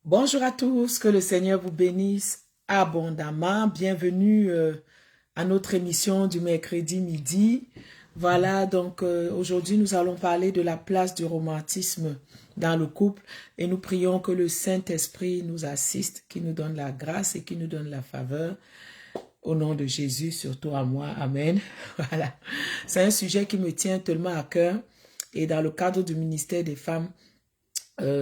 Bonjour à tous, que le Seigneur vous bénisse abondamment. Bienvenue à notre émission du mercredi midi. Voilà, donc aujourd'hui nous allons parler de la place du romantisme dans le couple et nous prions que le Saint-Esprit nous assiste, qui nous donne la grâce et qui nous donne la faveur. Au nom de Jésus, surtout à moi. Amen. Voilà. C'est un sujet qui me tient tellement à cœur et dans le cadre du ministère des femmes,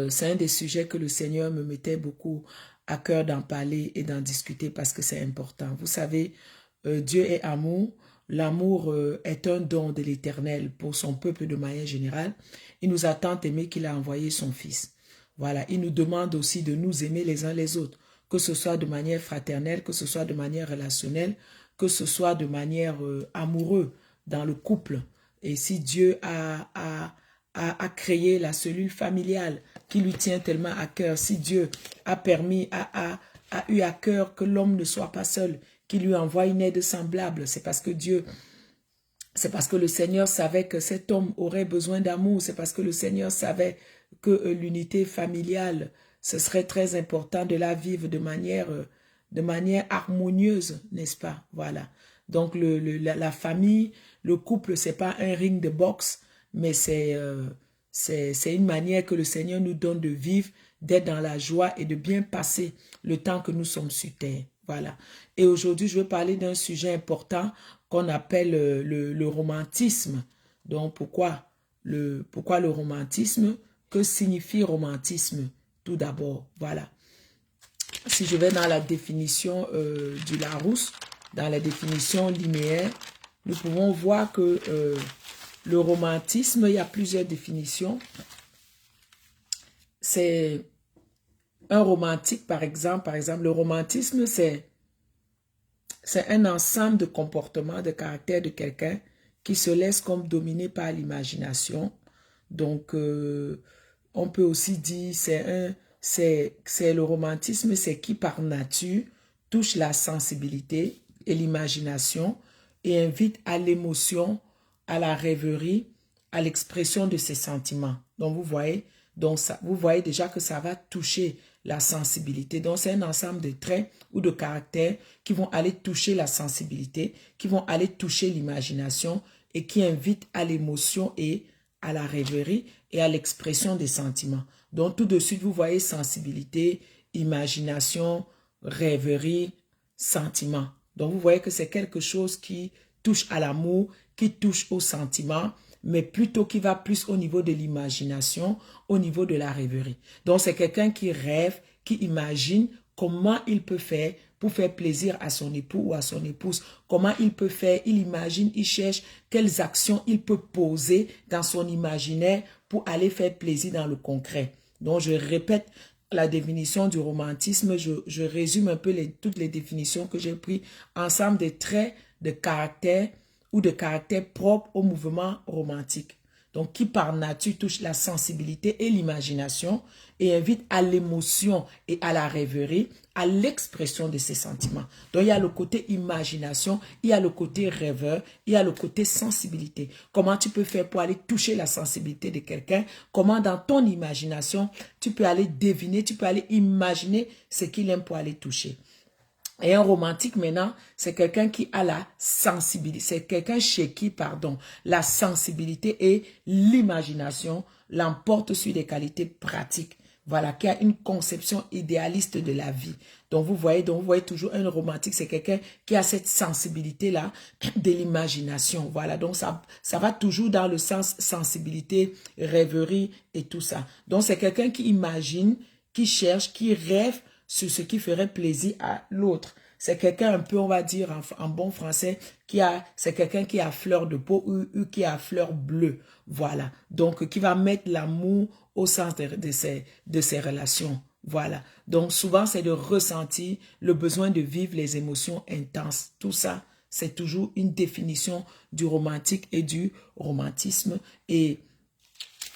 c'est un des sujets que le Seigneur me mettait beaucoup à cœur d'en parler et d'en discuter parce que c'est important. Vous savez, Dieu est amour. L'amour est un don de l'Éternel pour son peuple de manière générale. Il nous a tant aimé qu'il a envoyé son Fils. Voilà, il nous demande aussi de nous aimer les uns les autres, que ce soit de manière fraternelle, que ce soit de manière relationnelle, que ce soit de manière amoureuse dans le couple. Et si Dieu a créé la cellule familiale qui lui tient tellement à cœur, si Dieu a permis, a eu à cœur que l'homme ne soit pas seul, qu'il lui envoie une aide semblable, c'est parce que le Seigneur savait que cet homme aurait besoin d'amour, c'est parce que le Seigneur savait que l'unité familiale, ce serait très important de la vivre de manière harmonieuse, n'est-ce pas? Voilà. Donc la famille, le couple, c'est pas un ring de boxe, mais c'est une manière que le Seigneur nous donne de vivre, d'être dans la joie et de bien passer le temps que nous sommes sur terre. Voilà. Et aujourd'hui, je veux parler d'un sujet important qu'on appelle le romantisme. Donc, pourquoi le romantisme? Que signifie romantisme? Tout d'abord, voilà. Si je vais dans la définition du Larousse, dans la définition linéaire, nous pouvons voir que le romantisme, il y a plusieurs définitions. C'est un romantique, par exemple, le romantisme, c'est un ensemble de comportements, de caractères de quelqu'un qui se laisse comme dominer par l'imagination. Donc, on peut aussi dire c'est le romantisme, c'est qui par nature touche la sensibilité et l'imagination et invite à l'émotion, à la rêverie, à l'expression de ses sentiments. Donc, vous voyez déjà que ça va toucher la sensibilité. Donc, c'est un ensemble de traits ou de caractères qui vont aller toucher la sensibilité, qui vont aller toucher l'imagination et qui invitent à l'émotion et à la rêverie et à l'expression des sentiments. Donc, tout de suite, vous voyez sensibilité, imagination, rêverie, sentiment. Donc, vous voyez que c'est quelque chose qui touche à l'amour, qui touche au sentiment, mais plutôt qui va plus au niveau de l'imagination, au niveau de la rêverie. Donc, c'est quelqu'un qui rêve, qui imagine comment il peut faire pour faire plaisir à son époux ou à son épouse. Comment il peut faire, il imagine, il cherche quelles actions il peut poser dans son imaginaire pour aller faire plaisir dans le concret. Donc, je répète la définition du romantisme, je résume un peu toutes les définitions que j'ai prises ensemble des traits de caractère ou de caractère propre au mouvement romantique. Donc, qui par nature touche la sensibilité et l'imagination et invite à l'émotion et à la rêverie, à l'expression de ses sentiments. Donc, il y a le côté imagination, il y a le côté rêveur, il y a le côté sensibilité. Comment tu peux faire pour aller toucher la sensibilité de quelqu'un? Comment dans ton imagination, tu peux aller deviner, tu peux aller imaginer ce qu'il aime pour aller toucher. Et un romantique, maintenant, c'est quelqu'un qui a la sensibilité. C'est quelqu'un chez qui, la sensibilité et l'imagination l'emportent sur des qualités pratiques. Voilà, qui a une conception idéaliste de la vie. Donc, vous voyez toujours un romantique, c'est quelqu'un qui a cette sensibilité-là de l'imagination. Voilà, donc ça va toujours dans le sens sensibilité, rêverie et tout ça. Donc, c'est quelqu'un qui imagine, qui cherche, qui rêve sur ce qui ferait plaisir à l'autre. C'est quelqu'un un peu, on va dire en bon français, c'est quelqu'un qui a fleur de peau ou qui a fleur bleue. Voilà. Donc, qui va mettre l'amour au centre de ses relations. Voilà. Donc, souvent, c'est de ressentir le besoin de vivre les émotions intenses. Tout ça, c'est toujours une définition du romantique et du romantisme. Et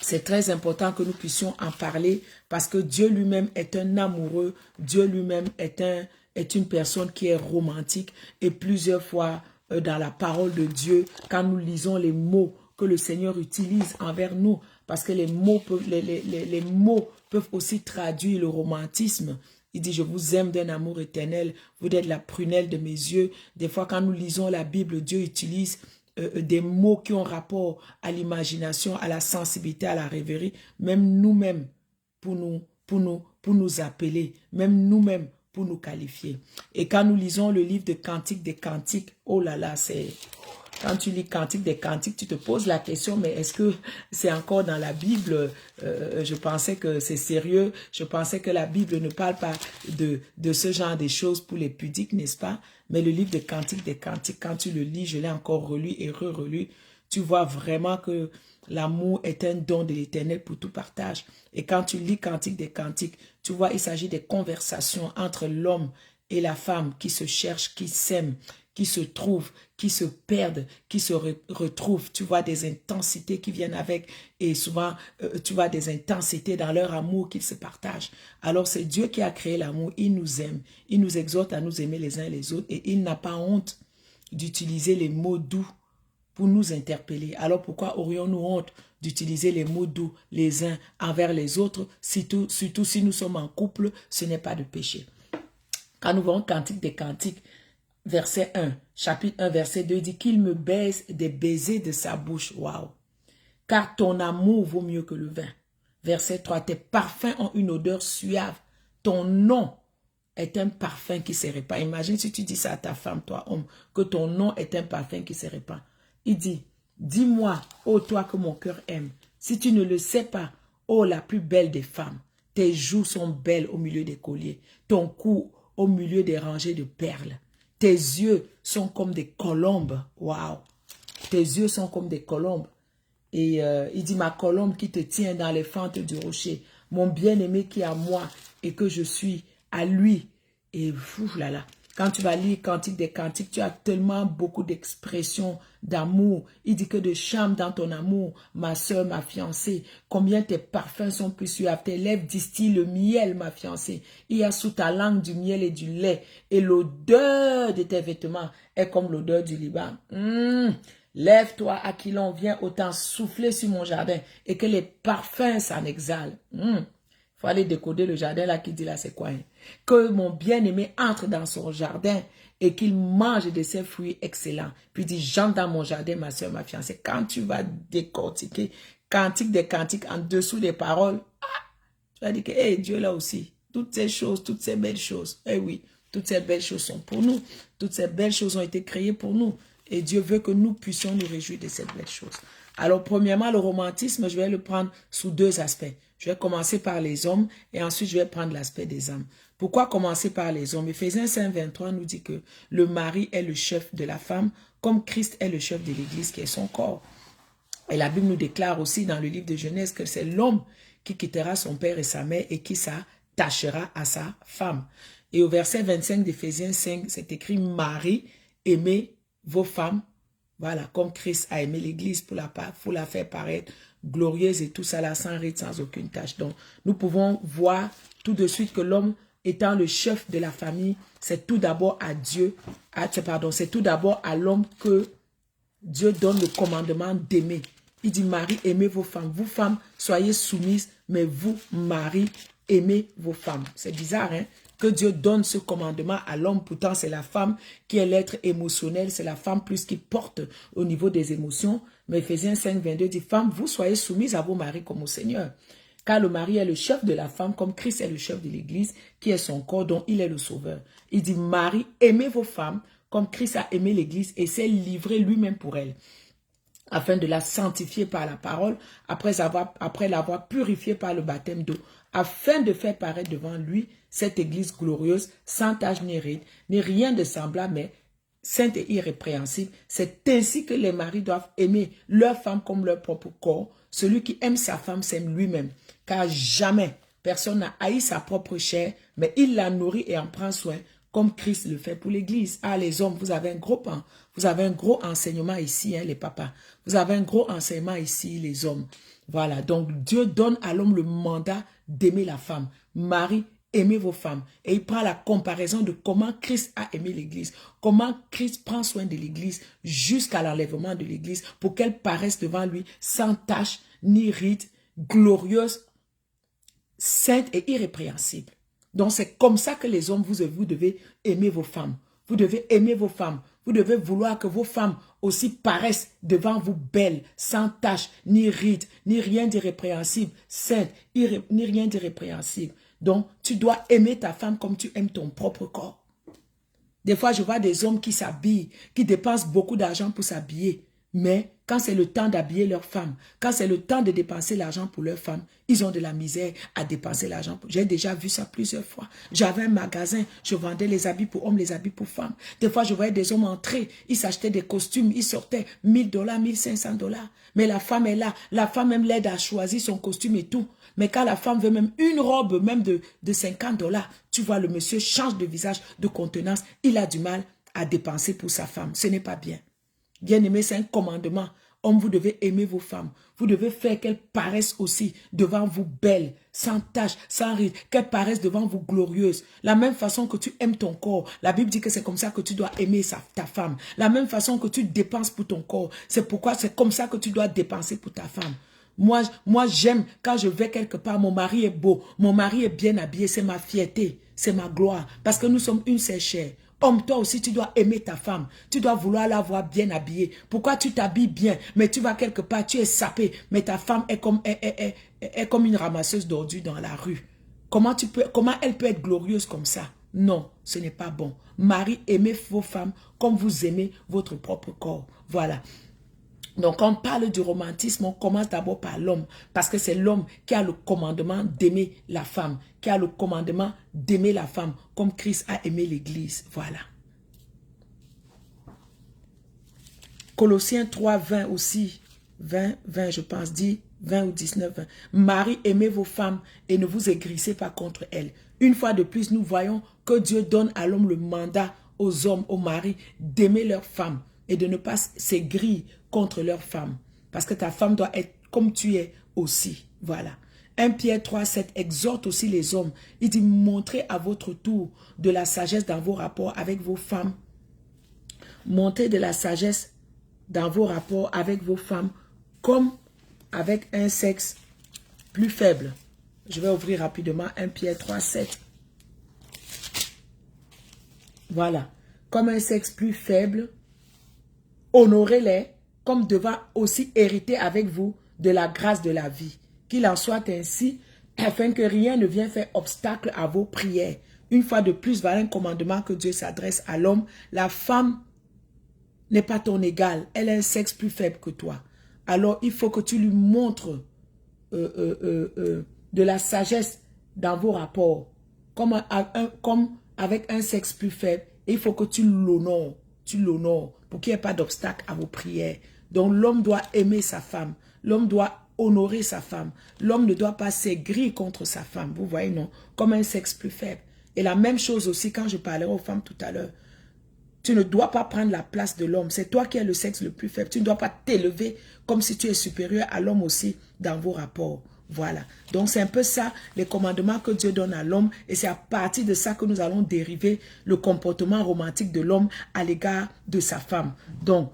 c'est très important que nous puissions en parler parce que Dieu lui-même est un amoureux. Dieu lui-même est une personne qui est romantique. Et plusieurs fois dans la parole de Dieu, quand nous lisons les mots que le Seigneur utilise envers nous, parce que les mots peuvent aussi traduire le romantisme. Il dit, je vous aime d'un amour éternel, vous êtes la prunelle de mes yeux. Des fois, quand nous lisons la Bible, Dieu utilise des mots qui ont rapport à l'imagination, à la sensibilité, à la rêverie, même nous-mêmes, pour nous appeler, même nous-mêmes, pour nous qualifier. Et quand nous lisons le livre de Cantiques des Cantiques, oh là là, c'est... Quand tu lis Cantique des Cantiques, tu te poses la question, mais est-ce que c'est encore dans la Bible? Je pensais que c'est sérieux. Je pensais que la Bible ne parle pas de ce genre de choses pour les pudiques, n'est-ce pas? Mais le livre de Cantique des Cantiques, quand tu le lis, je l'ai encore relu et re-relu, tu vois vraiment que l'amour est un don de l'Éternel pour tout partage. Et quand tu lis Cantique des Cantiques, tu vois, il s'agit des conversations entre l'homme et la femme qui se cherchent, qui s'aiment, qui se trouvent, qui se perdent, qui se retrouvent. Tu vois des intensités qui viennent avec et souvent tu vois des intensités dans leur amour qu'ils se partagent. Alors c'est Dieu qui a créé l'amour, il nous aime, il nous exhorte à nous aimer les uns les autres et il n'a pas honte d'utiliser les mots doux pour nous interpeller. Alors pourquoi aurions-nous honte d'utiliser les mots doux les uns envers les autres, surtout si nous sommes en couple, ce n'est pas de péché. Quand nous voyons Cantique des Cantiques, verset 1, chapitre 1, verset 2, dit qu'il me baise des baisers de sa bouche. Waouh! Car ton amour vaut mieux que le vin. Verset 3, tes parfums ont une odeur suave. Ton nom est un parfum qui se répand. Imagine si tu dis ça à ta femme, toi, homme, que ton nom est un parfum qui se répand. Il dit, dis-moi, ô toi que mon cœur aime, si tu ne le sais pas, ô la plus belle des femmes, tes joues sont belles au milieu des colliers, ton cou au milieu des rangées de perles. Tes yeux sont comme des colombes. Waouh! Tes yeux sont comme des colombes. Et il dit, ma colombe qui te tient dans les fentes du rocher, mon bien-aimé qui est à moi et que je suis à lui. Et fou là là. Quand tu vas lire Cantique des Cantiques, tu as tellement beaucoup d'expressions d'amour. Il dit que de charme dans ton amour, ma soeur, ma fiancée. Combien tes parfums sont plus suaves. Tes lèvres distillent le miel, ma fiancée. Il y a sous ta langue du miel et du lait. Et l'odeur de tes vêtements est comme l'odeur du Liban. Lève-toi, Aquilon, viens autant souffler sur mon jardin et que les parfums s'en exhalent. Faut aller décoder le jardin là qui dit là c'est quoi hein? Que mon bien-aimé entre dans son jardin et qu'il mange de ses fruits excellents. Puis il dit, j'entre dans mon jardin, ma soeur, ma fiancée. Quand tu vas décortiquer Cantique des Cantiques en dessous des paroles, tu vas dire que hey, Dieu là aussi, toutes ces choses, toutes ces belles choses, eh oui, toutes ces belles choses sont pour nous. Toutes ces belles choses ont été créées pour nous. Et Dieu veut que nous puissions nous réjouir de cette belle chose. Alors, premièrement, le romantisme, je vais le prendre sous deux aspects. Je vais commencer par les hommes et ensuite je vais prendre l'aspect des âmes. Pourquoi commencer par les hommes? Éphésiens 5, 23 nous dit que le mari est le chef de la femme, comme Christ est le chef de l'Église qui est son corps. Et la Bible nous déclare aussi dans le livre de Genèse que c'est l'homme qui quittera son père et sa mère et qui s'attachera à sa femme. Et au verset 25 d'Éphésiens 5, c'est écrit « Marie, aimez vos femmes ». Voilà, comme Christ a aimé l'Église pour la faire paraître glorieuse et tout ça là, sans ride, sans aucune tâche. Donc, nous pouvons voir tout de suite que l'homme étant le chef de la famille, c'est tout d'abord à Dieu, c'est tout d'abord à l'homme que Dieu donne le commandement d'aimer. Il dit, Marie, aimez vos femmes. Vous, femmes, soyez soumises, mais vous, Marie, aimez vos femmes. C'est bizarre, hein? Que Dieu donne ce commandement à l'homme. Pourtant, c'est la femme qui est l'être émotionnel. C'est la femme plus qui porte au niveau des émotions. Mais Éphésiens 5, 22 dit, femmes, vous soyez soumises à vos maris comme au Seigneur. Car le mari est le chef de la femme, comme Christ est le chef de l'Église, qui est son corps, dont il est le sauveur. Il dit, Marie, aimez vos femmes, comme Christ a aimé l'Église et s'est livré lui-même pour elle, afin de la sanctifier par la parole, après l'avoir purifiée par le baptême d'eau, afin de faire paraître devant lui cette Église glorieuse, sans tache ni ride, ni rien de semblable, mais sainte et irrépréhensible. C'est ainsi que les maris doivent aimer leur femme comme leur propre corps. Celui qui aime sa femme s'aime lui-même, car jamais personne n'a haï sa propre chair, mais il la nourrit et en prend soin, comme Christ le fait pour l'Église. Ah, les hommes, vous avez un gros enseignement ici, hein, les papas. Vous avez un gros enseignement ici, les hommes. Voilà, donc Dieu donne à l'homme le mandat d'aimer la femme. Marie, aimez vos femmes. Et il prend la comparaison de comment Christ a aimé l'Église. Comment Christ prend soin de l'Église jusqu'à l'enlèvement de l'Église pour qu'elle paraisse devant lui sans tache, ni ride, glorieuse, sainte et irrépréhensible. Donc c'est comme ça que les hommes, vous devez aimer vos femmes. Vous devez aimer vos femmes. Vous devez vouloir que vos femmes aussi paraissent devant vous belles, sans tache, ni rides, ni rien d'irrépréhensible, sainte, ni rien d'irrépréhensible. Donc tu dois aimer ta femme comme tu aimes ton propre corps. Des fois, je vois des hommes qui s'habillent, qui dépensent beaucoup d'argent pour s'habiller. Mais quand c'est le temps d'habiller leur femme, quand c'est le temps de dépenser l'argent pour leur femme, ils ont de la misère à dépenser l'argent. J'ai déjà vu ça plusieurs fois. J'avais un magasin, je vendais les habits pour hommes, les habits pour femmes. Des fois, je voyais des hommes entrer, ils s'achetaient des costumes, ils sortaient $1000, $1500. Mais la femme est là, la femme même l'aide à choisir son costume et tout. Mais quand la femme veut même une robe, même de $50, tu vois, le monsieur change de visage, de contenance. Il a du mal à dépenser pour sa femme. Ce n'est pas bien. Bien-aimé, c'est un commandement. Homme, vous devez aimer vos femmes. Vous devez faire qu'elles paraissent aussi devant vous belles, sans tache, sans ride, qu'elles paraissent devant vous glorieuses. La même façon que tu aimes ton corps, la Bible dit que c'est comme ça que tu dois aimer ta femme. La même façon que tu dépenses pour ton corps, c'est pourquoi c'est comme ça que tu dois dépenser pour ta femme. Moi j'aime quand je vais quelque part, mon mari est beau, mon mari est bien habillé, c'est ma fierté, c'est ma gloire, parce que nous sommes une seule chair. Homme, toi aussi, tu dois aimer ta femme. Tu dois vouloir la voir bien habillée. Pourquoi tu t'habilles bien, mais tu vas quelque part, tu es sapé, mais ta femme est comme une ramasseuse d'ordures dans la rue. Comment elle peut être glorieuse comme ça? Non, ce n'est pas bon. Marie, aimez vos femmes comme vous aimez votre propre corps. Voilà. Donc, quand on parle du romantisme, on commence d'abord par l'homme, parce que c'est l'homme qui a le commandement d'aimer la femme, qui a le commandement d'aimer la femme, comme Christ a aimé l'Église. Voilà. Colossiens 3, 20 aussi, 20 je pense, dit 20 ou 19, 20. Marie, aimez vos femmes et ne vous aigrissez pas contre elles. Une fois de plus, nous voyons que Dieu donne à l'homme le mandat aux hommes, aux maris, d'aimer leurs femmes et de ne pas s'aigrir contre leurs femmes. Parce que ta femme doit être comme tu es aussi. Voilà. 1 Pierre 3, 7 exhorte aussi les hommes. Il dit, montrez à votre tour de la sagesse dans vos rapports avec vos femmes. Montrez de la sagesse dans vos rapports avec vos femmes comme avec un sexe plus faible. Je vais ouvrir rapidement 1 Pierre 3, 7. Voilà. Comme un sexe plus faible, honorez-les comme devant aussi hériter avec vous de la grâce de la vie. Qu'il en soit ainsi, afin que rien ne vienne faire obstacle à vos prières. Une fois de plus, voilà un commandement que Dieu s'adresse à l'homme. La femme n'est pas ton égale. Elle a un sexe plus faible que toi. Alors, il faut que tu lui montres de la sagesse dans vos rapports. Comme avec un sexe plus faible. Et il faut que tu l'honores. Tu l'honores pour qu'il n'y ait pas d'obstacle à vos prières. Donc, l'homme doit aimer sa femme. L'homme doit honorer sa femme. L'homme ne doit pas s'aigrir contre sa femme. Vous voyez, non? Comme un sexe plus faible. Et la même chose aussi quand je parlerai aux femmes tout à l'heure. Tu ne dois pas prendre la place de l'homme. C'est toi qui es le sexe le plus faible. Tu ne dois pas t'élever comme si tu es supérieur à l'homme aussi dans vos rapports. Voilà. Donc, c'est un peu ça, les commandements que Dieu donne à l'homme. Et c'est à partir de ça que nous allons dériver le comportement romantique de l'homme à l'égard de sa femme. Donc,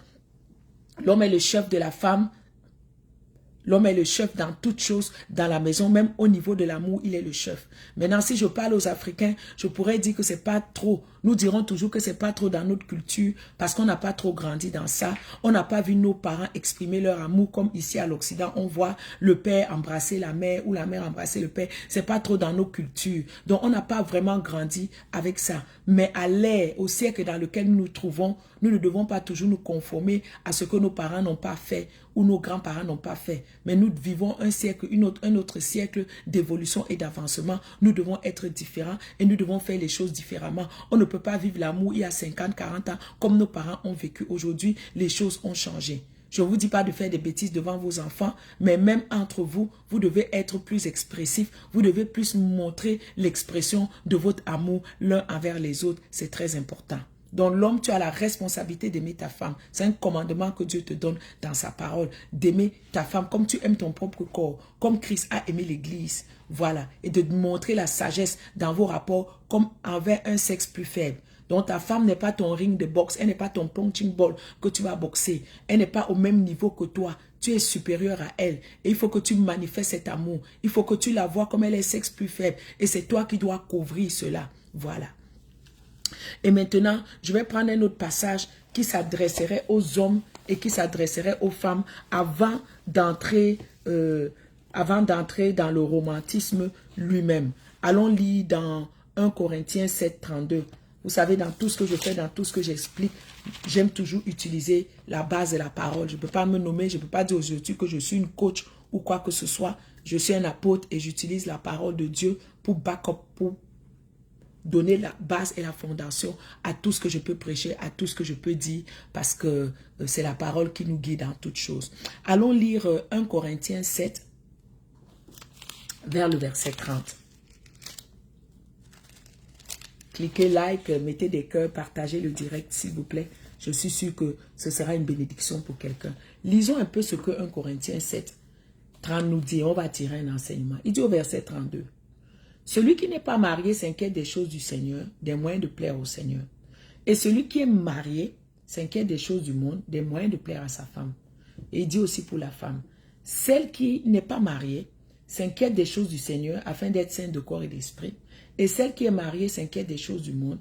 l'homme est le chef de la femme. L'homme est le chef dans toutes choses, dans la maison, même au niveau de l'amour, il est le chef. Maintenant, si je parle aux Africains, je pourrais dire que c'est pas trop. Nous dirons toujours que c'est pas trop dans notre culture parce qu'on n'a pas trop grandi dans ça. On n'a pas vu nos parents exprimer leur amour comme ici à l'Occident. On voit le père embrasser la mère ou la mère embrasser le père. C'est pas trop dans nos cultures. Donc, on n'a pas vraiment grandi avec ça. Mais à l'ère, au siècle dans lequel nous nous trouvons, nous ne devons pas toujours nous conformer à ce que nos parents n'ont pas fait ou nos grands-parents n'ont pas fait. Mais nous vivons un siècle, un autre siècle d'évolution et d'avancement. Nous devons être différents et nous devons faire les choses différemment. On ne peut pas vivre l'amour il y a 50, 40 ans comme nos parents ont vécu. Aujourd'hui, les choses ont changé. Je ne vous dis pas de faire des bêtises devant vos enfants, mais même entre vous, vous devez être plus expressif. Vous devez plus montrer l'expression de votre amour l'un envers les autres. C'est très important. Donc l'homme, tu as la responsabilité d'aimer ta femme. C'est un commandement que Dieu te donne dans sa parole. D'aimer ta femme comme tu aimes ton propre corps. Comme Christ a aimé l'Église. Voilà. Et de montrer la sagesse dans vos rapports comme envers un sexe plus faible. Donc ta femme n'est pas ton ring de boxe, elle n'est pas ton punching ball que tu vas boxer. Elle n'est pas au même niveau que toi. Tu es supérieur à elle. Et il faut que tu manifestes cet amour. Il faut que tu la vois comme elle est sexe plus faible. Et c'est toi qui dois couvrir cela. Voilà. Et maintenant, je vais prendre un autre passage qui s'adresserait aux hommes et qui s'adresserait aux femmes avant d'entrer dans le romantisme lui-même. Allons lire dans 1 Corinthiens 7, 32. Vous savez, dans tout ce que je fais, dans tout ce que j'explique, j'aime toujours utiliser la base de la parole. Je ne peux pas me nommer, je ne peux pas dire aujourd'hui que je suis une coach ou quoi que ce soit. Je suis un apôtre et j'utilise la parole de Dieu pour back-up, pour donner la base et la fondation à tout ce que je peux prêcher, à tout ce que je peux dire, parce que c'est la parole qui nous guide dans toutes choses. Allons lire 1 Corinthiens 7, vers le verset 30. Cliquez like, mettez des cœurs, partagez le direct s'il vous plaît. Je suis sûr que ce sera une bénédiction pour quelqu'un. Lisons un peu ce que 1 Corinthiens 7, 30 nous dit. On va tirer un enseignement. Il dit au verset 32. Celui qui n'est pas marié s'inquiète des choses du Seigneur, des moyens de plaire au Seigneur. Et celui qui est marié s'inquiète des choses du monde, des moyens de plaire à sa femme. Et il dit aussi pour la femme, celle qui n'est pas mariée s'inquiète des choses du Seigneur afin d'être sainte de corps et d'esprit. Et celle qui est mariée s'inquiète des choses du monde,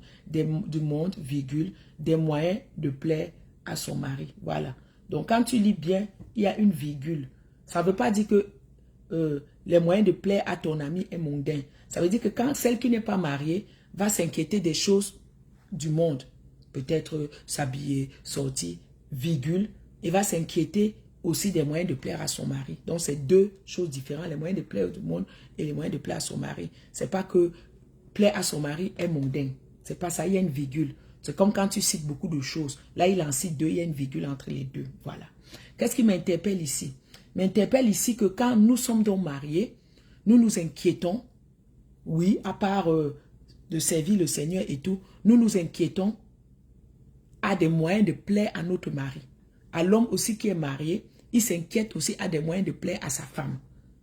virgule, des moyens de plaire à son mari. Voilà. Donc quand tu lis bien, il y a une virgule. Ça ne veut pas dire que les moyens de plaire à ton ami est mondain. Ça veut dire que quand celle qui n'est pas mariée va s'inquiéter des choses du monde, peut-être s'habiller, sortir, virgule, et va s'inquiéter aussi des moyens de plaire à son mari. Donc c'est deux choses différentes, les moyens de plaire au monde et les moyens de plaire à son mari. C'est pas que plaire à son mari est mondain. C'est pas ça, il y a une virgule. C'est comme quand tu cites beaucoup de choses. Là, il en cite deux, il y a une virgule entre les deux. Voilà. Qu'est-ce qui m'interpelle ici? M'interpelle ici que quand nous sommes donc mariés, nous nous inquiétons, oui, à part de servir le Seigneur et tout, nous nous inquiétons à des moyens de plaire à notre mari. À l'homme aussi qui est marié, il s'inquiète aussi à des moyens de plaire à sa femme.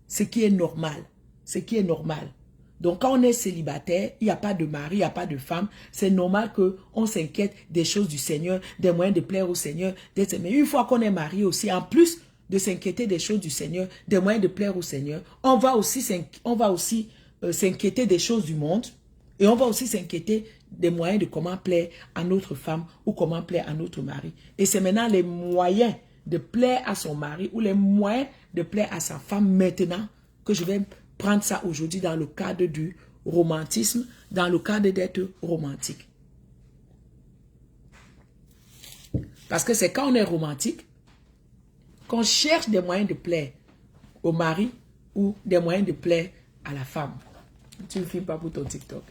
Ce qui est normal. Ce qui est normal. Donc quand on est célibataire, il n'y a pas de mari, il n'y a pas de femme, c'est normal qu'on s'inquiète des choses du Seigneur, des moyens de plaire au Seigneur. Mais une fois qu'on est marié aussi, en plus de s'inquiéter des choses du Seigneur, des moyens de plaire au Seigneur, on va aussi s'inquiéter des choses du monde et on va aussi s'inquiéter des moyens de comment plaire à notre femme ou comment plaire à notre mari. Et c'est maintenant les moyens de plaire à son mari ou les moyens de plaire à sa femme maintenant que je vais prendre ça aujourd'hui dans le cadre du romantisme, dans le cadre d'être romantique. Parce que c'est quand on est romantique qu'on cherche des moyens de plaire au mari ou des moyens de plaire à la femme. Tu ne filmes pas pour ton TikTok.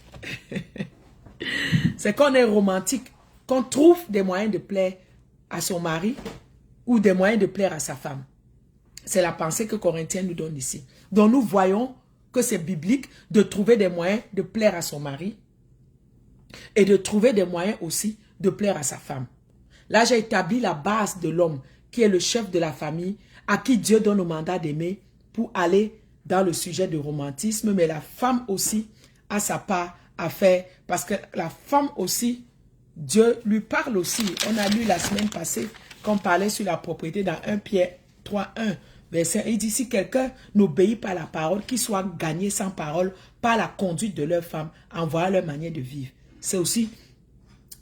C'est quand on est romantique qu'on trouve des moyens de plaire à son mari ou des moyens de plaire à sa femme. C'est la pensée que Corinthiens nous donne ici. Donc nous voyons que c'est biblique de trouver des moyens de plaire à son mari et de trouver des moyens aussi de plaire à sa femme. Là, j'ai établi la base de l'homme qui est le chef de la famille, à qui Dieu donne le mandat d'aimer pour aller dans le sujet du romantisme, mais la femme aussi a sa part à faire parce que la femme aussi, Dieu lui parle aussi. On a lu la semaine passée qu'on parlait sur la propriété dans 1 Pierre 3:1. Il dit, si quelqu'un n'obéit pas à la parole, qu'il soit gagné sans parole par la conduite de leur femme, en voyant leur manière de vivre. C'est aussi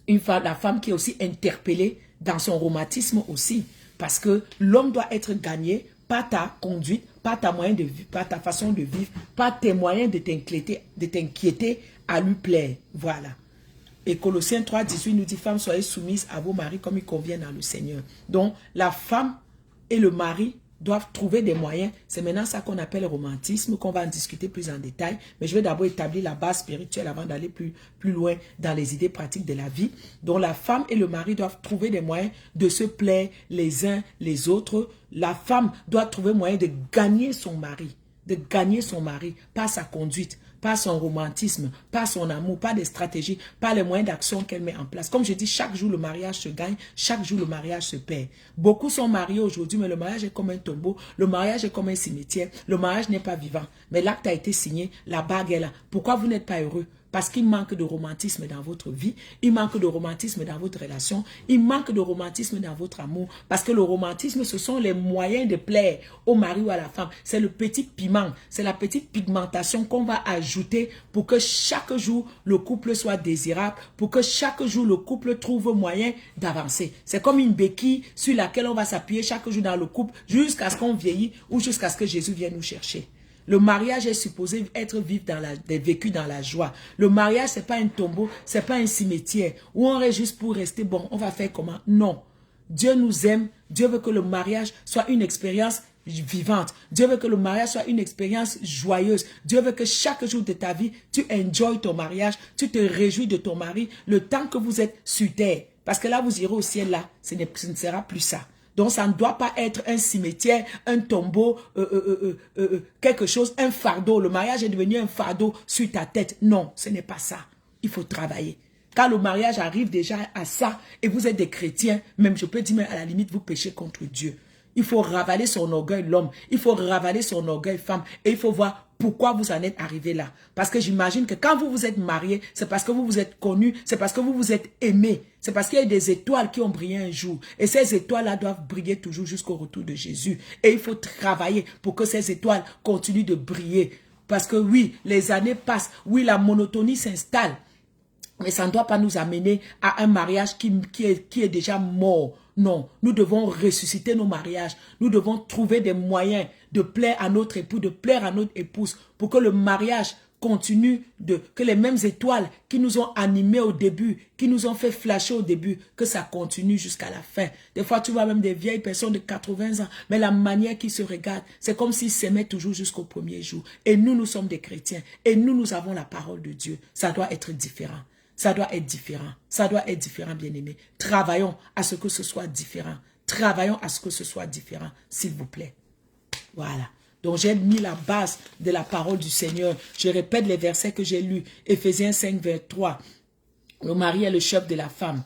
la femme qui est aussi interpellée dans son romantisme aussi. Parce que l'homme doit être gagné par ta conduite, par ta moyen de vivre, par ta façon de vivre, par tes moyens de t'inquiéter à lui plaire. Voilà. Et Colossiens 3:18 nous dit, femmes, soyez soumises à vos maris comme il convient dans le Seigneur. Donc, la femme et le mari doivent trouver des moyens. C'est maintenant ça qu'on appelle le romantisme, qu'on va en discuter plus en détail. Mais je vais d'abord établir la base spirituelle avant d'aller plus loin dans les idées pratiques de la vie. Donc la femme et le mari doivent trouver des moyens de se plaire les uns les autres. La femme doit trouver moyen de gagner son mari. Par sa conduite, par son romantisme, par son amour, par des stratégies, par les moyens d'action qu'elle met en place. Comme je dis, chaque jour le mariage se gagne, chaque jour le mariage se perd. Beaucoup sont mariés aujourd'hui, mais le mariage est comme un tombeau, le mariage est comme un cimetière, le mariage n'est pas vivant. Mais l'acte a été signé, la bague est là. Pourquoi vous n'êtes pas heureux? Parce qu'il manque de romantisme dans votre vie, il manque de romantisme dans votre relation, il manque de romantisme dans votre amour. Parce que le romantisme, ce sont les moyens de plaire au mari ou à la femme. C'est le petit piment, c'est la petite pigmentation qu'on va ajouter pour que chaque jour, le couple soit désirable, pour que chaque jour, le couple trouve moyen d'avancer. C'est comme une béquille sur laquelle on va s'appuyer chaque jour dans le couple jusqu'à ce qu'on vieillit ou jusqu'à ce que Jésus vienne nous chercher. Le mariage est supposé être vécu dans la joie. Le mariage, ce n'est pas un tombeau, ce n'est pas un cimetière où on reste juste pour rester, bon, on va faire comment? Non. Dieu nous aime. Dieu veut que le mariage soit une expérience vivante. Dieu veut que le mariage soit une expérience joyeuse. Dieu veut que chaque jour de ta vie, tu enjoys ton mariage, tu te réjouis de ton mari, le temps que vous êtes sur terre. Parce que là, vous irez au ciel, là, ce ne sera plus ça. Donc, ça ne doit pas être un cimetière, un tombeau, quelque chose, un fardeau. Le mariage est devenu un fardeau sur ta tête. Non, ce n'est pas ça. Il faut travailler. Quand le mariage arrive déjà à ça, et vous êtes des chrétiens, même je peux dire, mais à la limite, vous péchez contre Dieu. Il faut ravaler son orgueil, l'homme. Il faut ravaler son orgueil, femme. Et il faut voir pourquoi vous en êtes arrivé là. Parce que j'imagine que quand vous vous êtes marié, c'est parce que vous vous êtes connu, c'est parce que vous vous êtes aimé. C'est parce qu'il y a des étoiles qui ont brillé un jour. Et ces étoiles-là doivent briller toujours jusqu'au retour de Jésus. Et il faut travailler pour que ces étoiles continuent de briller. Parce que oui, les années passent. Oui, la monotonie s'installe. Mais ça ne doit pas nous amener à un mariage qui est déjà mort. Non, nous devons ressusciter nos mariages. Nous devons trouver des moyens de plaire à notre époux, de plaire à notre épouse, pour que le mariage continue, que les mêmes étoiles qui nous ont animés au début, qui nous ont fait flasher au début, que ça continue jusqu'à la fin. Des fois, tu vois même des vieilles personnes de 80 ans, mais la manière qu'ils se regardent, c'est comme s'ils s'aimaient toujours jusqu'au premier jour. Et nous sommes des chrétiens. Et nous avons la parole de Dieu. Ça doit être différent. Ça doit être différent. Ça doit être différent, bien-aimés. Travaillons à ce que ce soit différent. Travaillons à ce que ce soit différent, s'il vous plaît. Voilà. Donc, j'ai mis la base de la parole du Seigneur. Je répète les versets que j'ai lus. Éphésiens 5, 23. Le mari est le chef de la femme.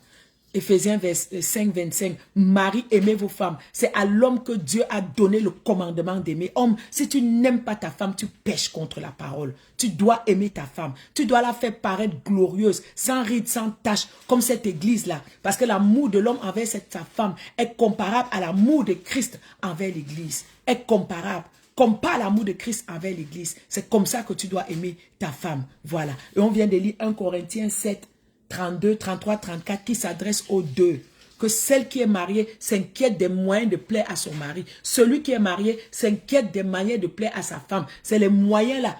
Éphésiens 5, 25. Marie, aimez vos femmes. C'est à l'homme que Dieu a donné le commandement d'aimer. Homme, si tu n'aimes pas ta femme, tu pèches contre la parole. Tu dois aimer ta femme. Tu dois la faire paraître glorieuse, sans ride, sans tache, comme cette église-là. Parce que l'amour de l'homme envers sa femme est comparable à l'amour de Christ envers l'église. Est comparable. Compare l'amour de Christ envers l'église. C'est comme ça que tu dois aimer ta femme. Voilà. Et on vient de lire 1 Corinthiens 7. 32, 33, 34 qui s'adresse aux deux. Que celle qui est mariée s'inquiète des moyens de plaire à son mari. Celui qui est marié s'inquiète des manières de plaire à sa femme. C'est les moyens là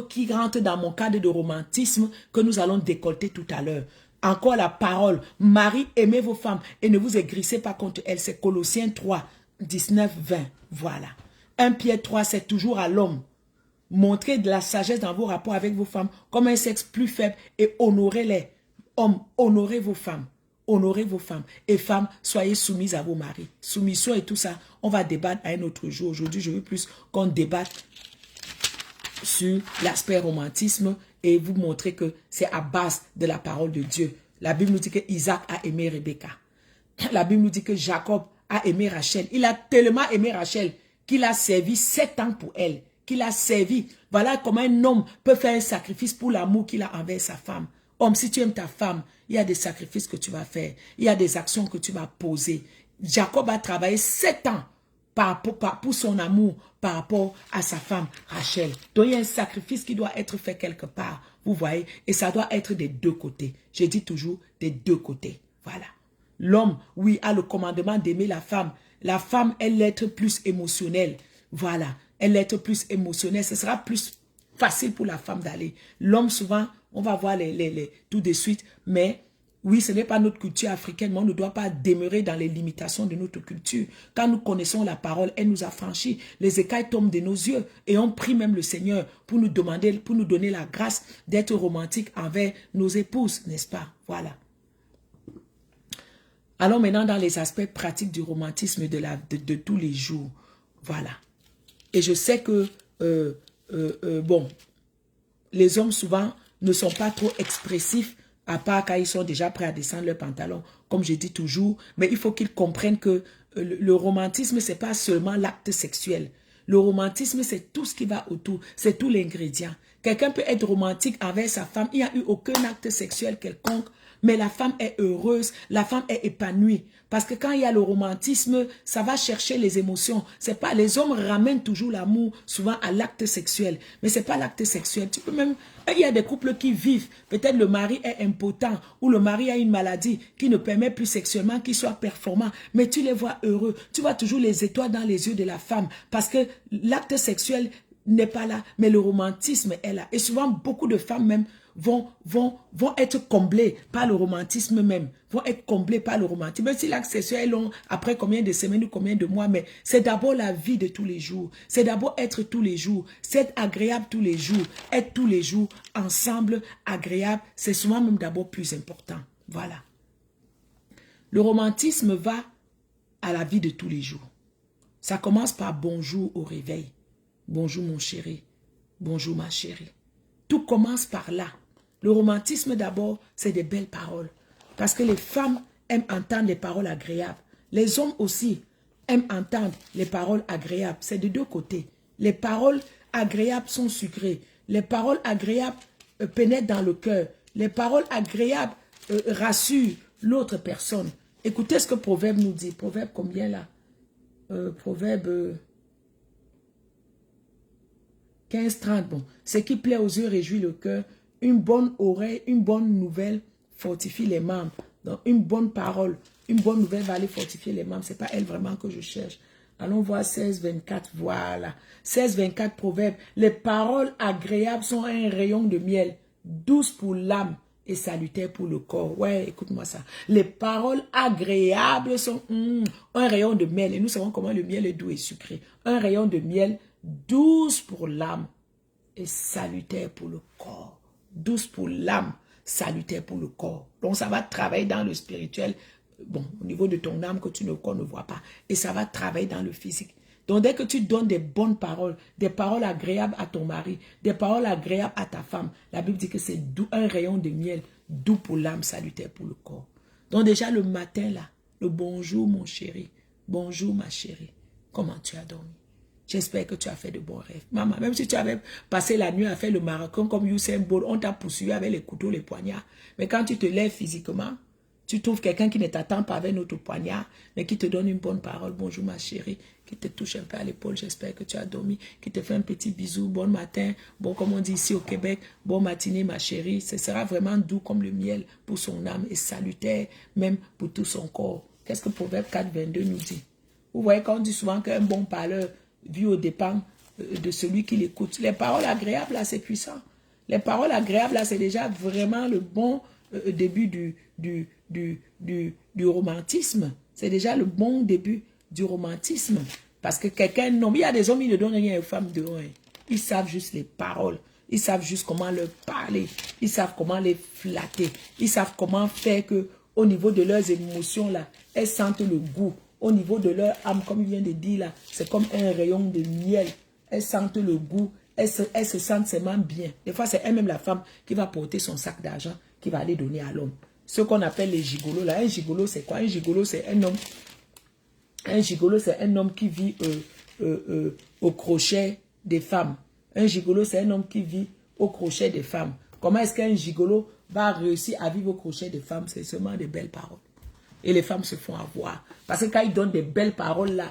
qui rentrent dans mon cadre de romantisme que nous allons décolleter tout à l'heure. Encore la parole. Marie, aimez vos femmes et ne vous aigrissez pas contre elles. C'est Colossiens 3, 19, 20. Voilà. 1 Pierre 3, c'est toujours à l'homme. Montrez de la sagesse dans vos rapports avec vos femmes comme un sexe plus faible et honorez-les. Hommes, honorez vos femmes. Honorez vos femmes. Et femmes, soyez soumises à vos maris. Soumission et tout ça, on va débattre à un autre jour. Aujourd'hui, je veux plus qu'on débatte sur l'aspect romantisme et vous montrer que c'est à base de la parole de Dieu. La Bible nous dit que Isaac a aimé Rebecca. La Bible nous dit que Jacob a aimé Rachel. Il a tellement aimé Rachel qu'il a servi 7 ans pour elle. Qu'il a servi. Voilà comment un homme peut faire un sacrifice pour l'amour qu'il a envers sa femme. Homme, si tu aimes ta femme, il y a des sacrifices que tu vas faire. Il y a des actions que tu vas poser. Jacob a travaillé 7 ans pour son amour par rapport à sa femme Rachel. Donc, il y a un sacrifice qui doit être fait quelque part. Vous voyez? Et ça doit être des deux côtés. Je dis toujours des deux côtés. Voilà. L'homme, oui, a le commandement d'aimer la femme. La femme est l'être plus émotionnel. Voilà. Elle est l'être plus émotionnel. Ce sera plus facile pour la femme d'aller. L'homme, souvent, on va voir tout de suite, mais oui, ce n'est pas notre culture africaine, mais on ne doit pas demeurer dans les limitations de notre culture. Quand nous connaissons la parole, elle nous a franchis. Les écailles tombent de nos yeux et on prie même le Seigneur pour nous demander, pour nous donner la grâce d'être romantique envers nos épouses, n'est-ce pas? Voilà. Allons maintenant dans les aspects pratiques du romantisme de tous les jours. Voilà. Et je sais que, bon, les hommes souvent ne sont pas trop expressifs, à part quand ils sont déjà prêts à descendre leurs pantalons, comme je dis toujours. Mais il faut qu'ils comprennent que le romantisme, ce n'est pas seulement l'acte sexuel. Le romantisme, c'est tout ce qui va autour, c'est tout l'ingrédient. Quelqu'un peut être romantique avec sa femme, il n'y a eu aucun acte sexuel quelconque, mais la femme est heureuse, la femme est épanouie. Parce que quand il y a le romantisme, ça va chercher les émotions. C'est pas, les hommes ramènent toujours l'amour souvent à l'acte sexuel, mais c'est pas l'acte sexuel. Tu peux même, il y a des couples qui vivent, peut-être le mari est impotent ou le mari a une maladie qui ne permet plus sexuellement qu'il soit performant, mais tu les vois heureux. Tu vois toujours les étoiles dans les yeux de la femme parce que l'acte sexuel n'est pas là, mais le romantisme est là. Et souvent, beaucoup de femmes même vont être comblées par le romantisme même, vont être comblées par le romantisme. Même si l'acte sexuel est long, après combien de semaines ou combien de mois, mais c'est d'abord la vie de tous les jours. C'est d'abord être tous les jours, c'est être agréable tous les jours, être tous les jours ensemble, agréable, c'est souvent même d'abord plus important. Voilà. Le romantisme va à la vie de tous les jours. Ça commence par bonjour au réveil. Bonjour mon chéri, bonjour ma chérie. Tout commence par là. Le romantisme d'abord, c'est des belles paroles. Parce que les femmes aiment entendre les paroles agréables. Les hommes aussi aiment entendre les paroles agréables. C'est de deux côtés. Les paroles agréables sont sucrées. Les paroles agréables pénètrent dans le cœur. Les paroles agréables rassurent l'autre personne. Écoutez ce que Proverbe nous dit. Proverbe combien là? Proverbe 15-30. Bon. Ce qui plaît aux yeux réjouit le cœur. Une bonne oreille, une bonne nouvelle fortifie les membres. Donc, une bonne parole, une bonne nouvelle va aller fortifier les membres. Ce n'est pas elle vraiment que je cherche. Allons voir 16-24. Voilà. 16-24 Proverbe. Les paroles agréables sont un rayon de miel, douce pour l'âme et salutaire pour le corps. Ouais, écoute-moi ça. Les paroles agréables sont un rayon de miel. Et nous savons comment le miel est doux et sucré. Un rayon de miel douce pour l'âme et salutaire pour le corps. Douce pour l'âme, salutaire pour le corps. Donc ça va travailler dans le spirituel, bon, au niveau de ton âme qu'on ne voit pas. Et ça va travailler dans le physique. Donc dès que tu donnes des bonnes paroles, des paroles agréables à ton mari, des paroles agréables à ta femme, la Bible dit que c'est un rayon de miel, doux pour l'âme, salutaire pour le corps. Donc déjà le matin là, le bonjour mon chéri, bonjour ma chérie, comment tu as dormi? J'espère que tu as fait de bons rêves. Maman, même si tu avais passé la nuit à faire le marathon comme Usain Bolt, on t'a poursuivi avec les couteaux, les poignards. Mais quand tu te lèves physiquement, tu trouves quelqu'un qui ne t'attend pas avec notre poignard, mais qui te donne une bonne parole. Bonjour ma chérie, qui te touche un peu à l'épaule. J'espère que tu as dormi, qui te fait un petit bisou. Bon matin, bon comme on dit ici au Québec, bon matinée ma chérie. Ce sera vraiment doux comme le miel pour son âme et salutaire même pour tout son corps. Qu'est-ce que Proverbe 4-22 nous dit? Vous voyez qu'on dit souvent qu'un bon parleur vu au dépend de celui qui l'écoute. Les paroles agréables, là, c'est puissant. Les paroles agréables, là, c'est déjà vraiment le bon début du romantisme. C'est déjà le bon début du romantisme. Parce que quelqu'un, non, il y a des hommes, ils ne donnent rien aux femmes de rien. Ils savent juste les paroles. Ils savent juste comment leur parler. Ils savent comment les flatter. Ils savent comment faire que, au niveau de leurs émotions, là, elles sentent le goût. Au niveau de leur âme, comme il vient de dire là, c'est comme un rayon de miel. Elles sentent le goût, elles se sentent seulement bien. Des fois, c'est elle-même la femme qui va porter son sac d'argent, qui va aller donner à l'homme. Ce qu'on appelle les gigolos là. Un gigolo, c'est quoi? Un gigolo, c'est un homme. Un gigolo, c'est un homme qui vit au crochet des femmes. Un gigolo, c'est un homme qui vit au crochet des femmes. Comment est-ce qu'un gigolo va réussir à vivre au crochet des femmes? C'est seulement des belles paroles. Et les femmes se font avoir. Parce que quand ils donnent des belles paroles là,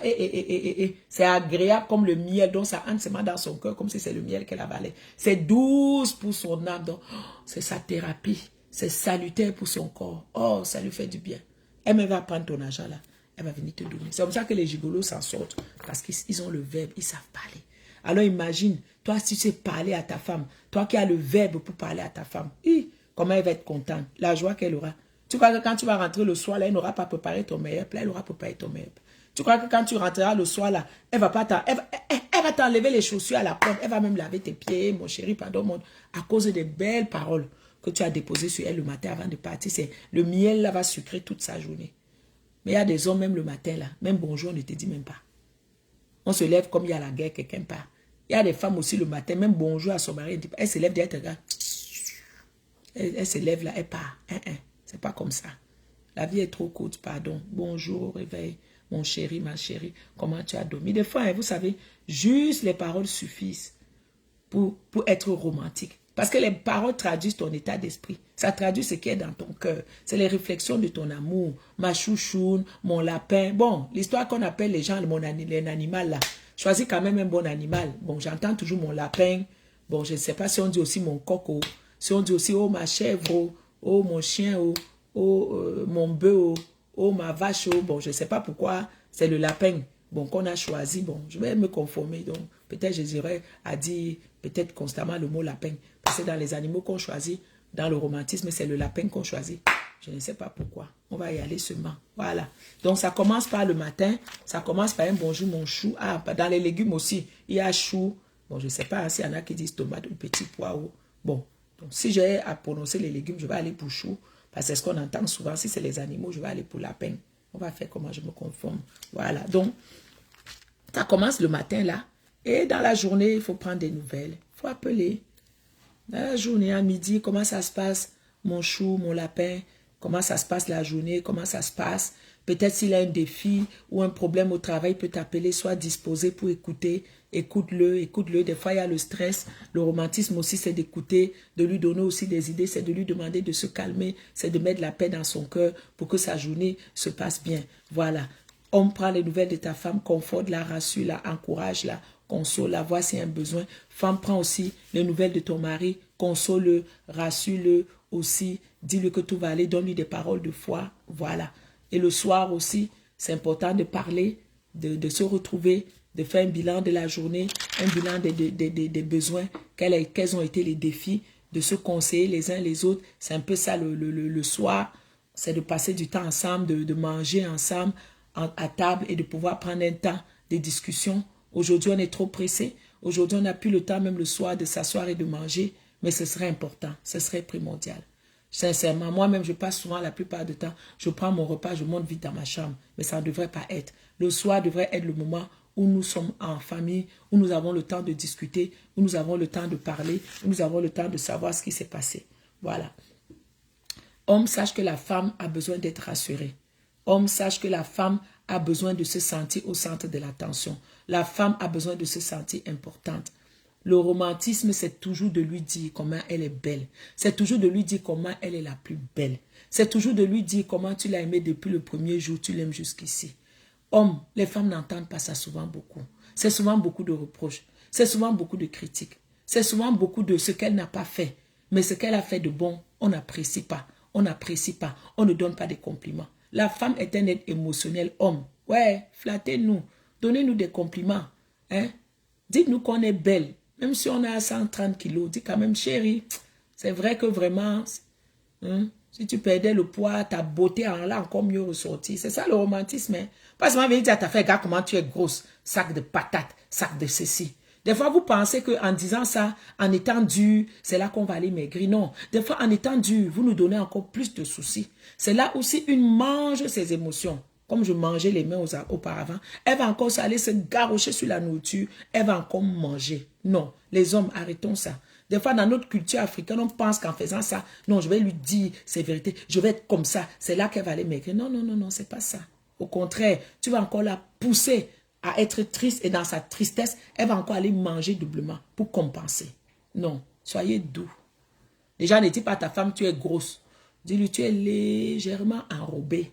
c'est agréable comme le miel. Donc ça entre seulement dans son cœur comme si c'est le miel qu'elle avalait. C'est douce pour son âme. Donc c'est sa thérapie. C'est salutaire pour son corps. Oh, ça lui fait du bien. Elle va prendre ton argent là. Elle va venir te donner. C'est comme ça que les gigolos s'en sortent. Parce qu'ils ont le verbe. Ils savent parler. Alors imagine, toi si tu sais parler à ta femme. Toi qui as le verbe pour parler à ta femme. Comment elle va être contente. La joie qu'elle aura. Tu crois que quand tu vas rentrer le soir, là, elle n'aura pas préparé ton meilleur plat, elle aura préparé ton meilleur plat. Tu crois que quand tu rentreras le soir, là, elle va t'enlever les chaussures à la porte, elle va même laver tes pieds, mon chéri, pardon, à cause des belles paroles que tu as déposées sur elle le matin avant de partir. Le miel, là, va sucrer toute sa journée. Mais il y a des hommes, même le matin, là, même bonjour, on ne te dit même pas. On se lève comme il y a la guerre, quelqu'un part. Il y a des femmes aussi le matin, même bonjour à son mari, elle se lève derrière, elle te regarde. Elle se lève là, elle part. C'est pas comme ça. La vie est trop courte, pardon. Bonjour, réveil, mon chéri, ma chérie. Comment tu as dormi? Des fois, vous savez, juste les paroles suffisent pour être romantique. Parce que les paroles traduisent ton état d'esprit. Ça traduit ce qui est dans ton cœur. C'est les réflexions de ton amour. Ma chouchoune, mon lapin. Bon, l'histoire qu'on appelle les gens, les animal là. Choisis quand même un bon animal. Bon, j'entends toujours mon lapin. Bon, je ne sais pas si on dit aussi mon coq. Oh. Si on dit aussi, oh ma chèvre, oh, oh mon chien, oh, oh mon bœuf, oh, oh ma vache. Oh. Bon, je ne sais pas pourquoi c'est le lapin. Bon, qu'on a choisi. Bon, je vais me conformer. Donc, peut-être je dirais à dire peut-être constamment le mot lapin. Parce que dans les animaux qu'on choisit, dans le romantisme, c'est le lapin qu'on choisit. Je ne sais pas pourquoi. On va y aller seulement. Voilà. Donc, ça commence par le matin. Ça commence par un bonjour, mon chou. Ah, dans les légumes aussi, il y a chou. Bon, je ne sais pas s'il y en a qui disent tomate ou petit poireau. Bon, donc si j'ai à prononcer les légumes, je vais aller pour chou. Parce que c'est ce qu'on entend souvent. Si c'est les animaux, je vais aller pour lapin. On va faire comment je me conforme. Voilà. Donc, ça commence le matin là. Et dans la journée, il faut prendre des nouvelles. Il faut appeler. Dans la journée, à midi, comment ça se passe, mon chou, mon lapin, comment ça se passe la journée, comment ça se passe. Peut-être s'il a un défi ou un problème au travail, il peut t'appeler, soit disposé pour écouter. Écoute-le, écoute-le. Des fois, il y a le stress. Le romantisme aussi, c'est d'écouter, de lui donner aussi des idées, c'est de lui demander de se calmer, c'est de mettre la paix dans son cœur pour que sa journée se passe bien. Voilà. On prend les nouvelles de ta femme, conforte-la, rassure-la, encourage-la, console-la, voit s'il y a un besoin. Femme, prends aussi les nouvelles de ton mari, console-le, rassure-le aussi, dis-lui que tout va aller, donne-lui des paroles de foi, voilà. Et le soir aussi, c'est important de parler, de se retrouver, de faire un bilan de la journée, un bilan des besoins, quels ont été les défis, de se conseiller les uns les autres. C'est un peu ça le soir, c'est de passer du temps ensemble, de manger ensemble, à table et de pouvoir prendre un temps de discussion. Aujourd'hui, on est trop pressé. Aujourd'hui, on n'a plus le temps, même le soir, de s'asseoir et de manger. Mais ce serait important, ce serait primordial. Sincèrement, moi-même, je passe souvent la plupart du temps, je prends mon repas, je monte vite dans ma chambre. Mais ça ne devrait pas être. Le soir devrait être le moment où nous sommes en famille, où nous avons le temps de discuter, où nous avons le temps de parler, où nous avons le temps de savoir ce qui s'est passé. Voilà. Homme, sache que la femme a besoin d'être rassurée. Homme, sache que la femme a besoin de se sentir au centre de l'attention. La femme a besoin de se sentir importante. Le romantisme, c'est toujours de lui dire comment elle est belle. C'est toujours de lui dire comment elle est la plus belle. C'est toujours de lui dire comment tu l'as aimée depuis le premier jour, tu l'aimes jusqu'ici. Homme, les femmes n'entendent pas ça souvent beaucoup. C'est souvent beaucoup de reproches. C'est souvent beaucoup de critiques. C'est souvent beaucoup de ce qu'elle n'a pas fait. Mais ce qu'elle a fait de bon, on n'apprécie pas. On n'apprécie pas. On ne donne pas de compliments. La femme est un être émotionnel. Homme, ouais, flattez-nous. Donnez-nous des compliments. Hein? Dites-nous qu'on est belle. Même si on a 130 kilos, dis quand même, chérie, c'est vrai que vraiment, hein, si tu perdais le poids, ta beauté en là encore mieux ressortie. C'est ça le romantisme. Hein? Pas seulement venir dire à ta fille, regarde comment tu es grosse, sac de patates, sac de ceci. Des fois, vous pensez qu'en disant ça, en étant dur, c'est là qu'on va aller maigrir. Non, des fois, en étant dur, vous nous donnez encore plus de soucis. C'est là aussi une mange ses émotions. Comme je mangeais les mains auparavant, elle va encore aller se garrocher sur la nourriture, elle va encore manger. Non, les hommes, arrêtons ça. Des fois, dans notre culture africaine, on pense qu'en faisant ça, non, je vais lui dire c'est vérité, je vais être comme ça, c'est là qu'elle va aller maigrir. Non, non, non, non, c'est pas ça. Au contraire, tu vas encore la pousser à être triste et dans sa tristesse, elle va encore aller manger doublement pour compenser. Non, soyez doux. Déjà, ne dis pas à ta femme, tu es grosse. Dis-lui, tu es légèrement enrobée.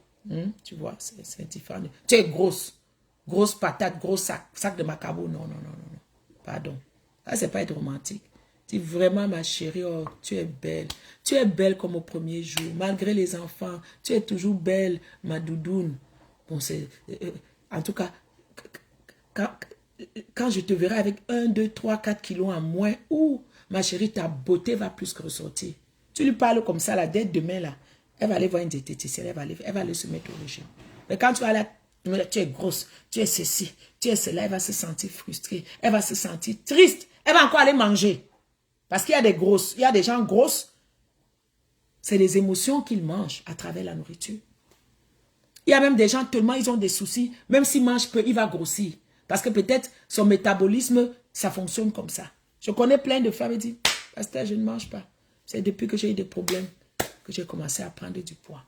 Tu vois, c'est différent. Tu es grosse. Grosse patate, gros sac de macabo. Non, non, non, non, non. Pardon. Ça, c'est pas être romantique. Dis vraiment, ma chérie, oh, tu es belle. Tu es belle comme au premier jour. Malgré les enfants, tu es toujours belle, ma doudoune. Bon, c'est... en tout cas, quand je te verrai avec 1, 2, 3, 4 kilos en moins, ou ma chérie, ta beauté va plus que ressortir. Tu lui parles comme ça, là, dès demain, là. Elle va aller voir une diététicienne, elle va aller se mettre au régime. Mais quand tu vas là, tu es grosse, tu es ceci, tu es cela, elle va se sentir frustrée, elle va se sentir triste, elle va encore aller manger. Parce qu'il y a des grosses, il y a des gens grosses, c'est les émotions qu'ils mangent à travers la nourriture. Il y a même des gens, tellement ils ont des soucis, même s'ils mangent peu, il va grossir. Parce que peut-être son métabolisme, ça fonctionne comme ça. Je connais plein de femmes qui disent, pasteur, je ne mange pas. C'est depuis que j'ai eu des problèmes que j'ai commencé à prendre du poids.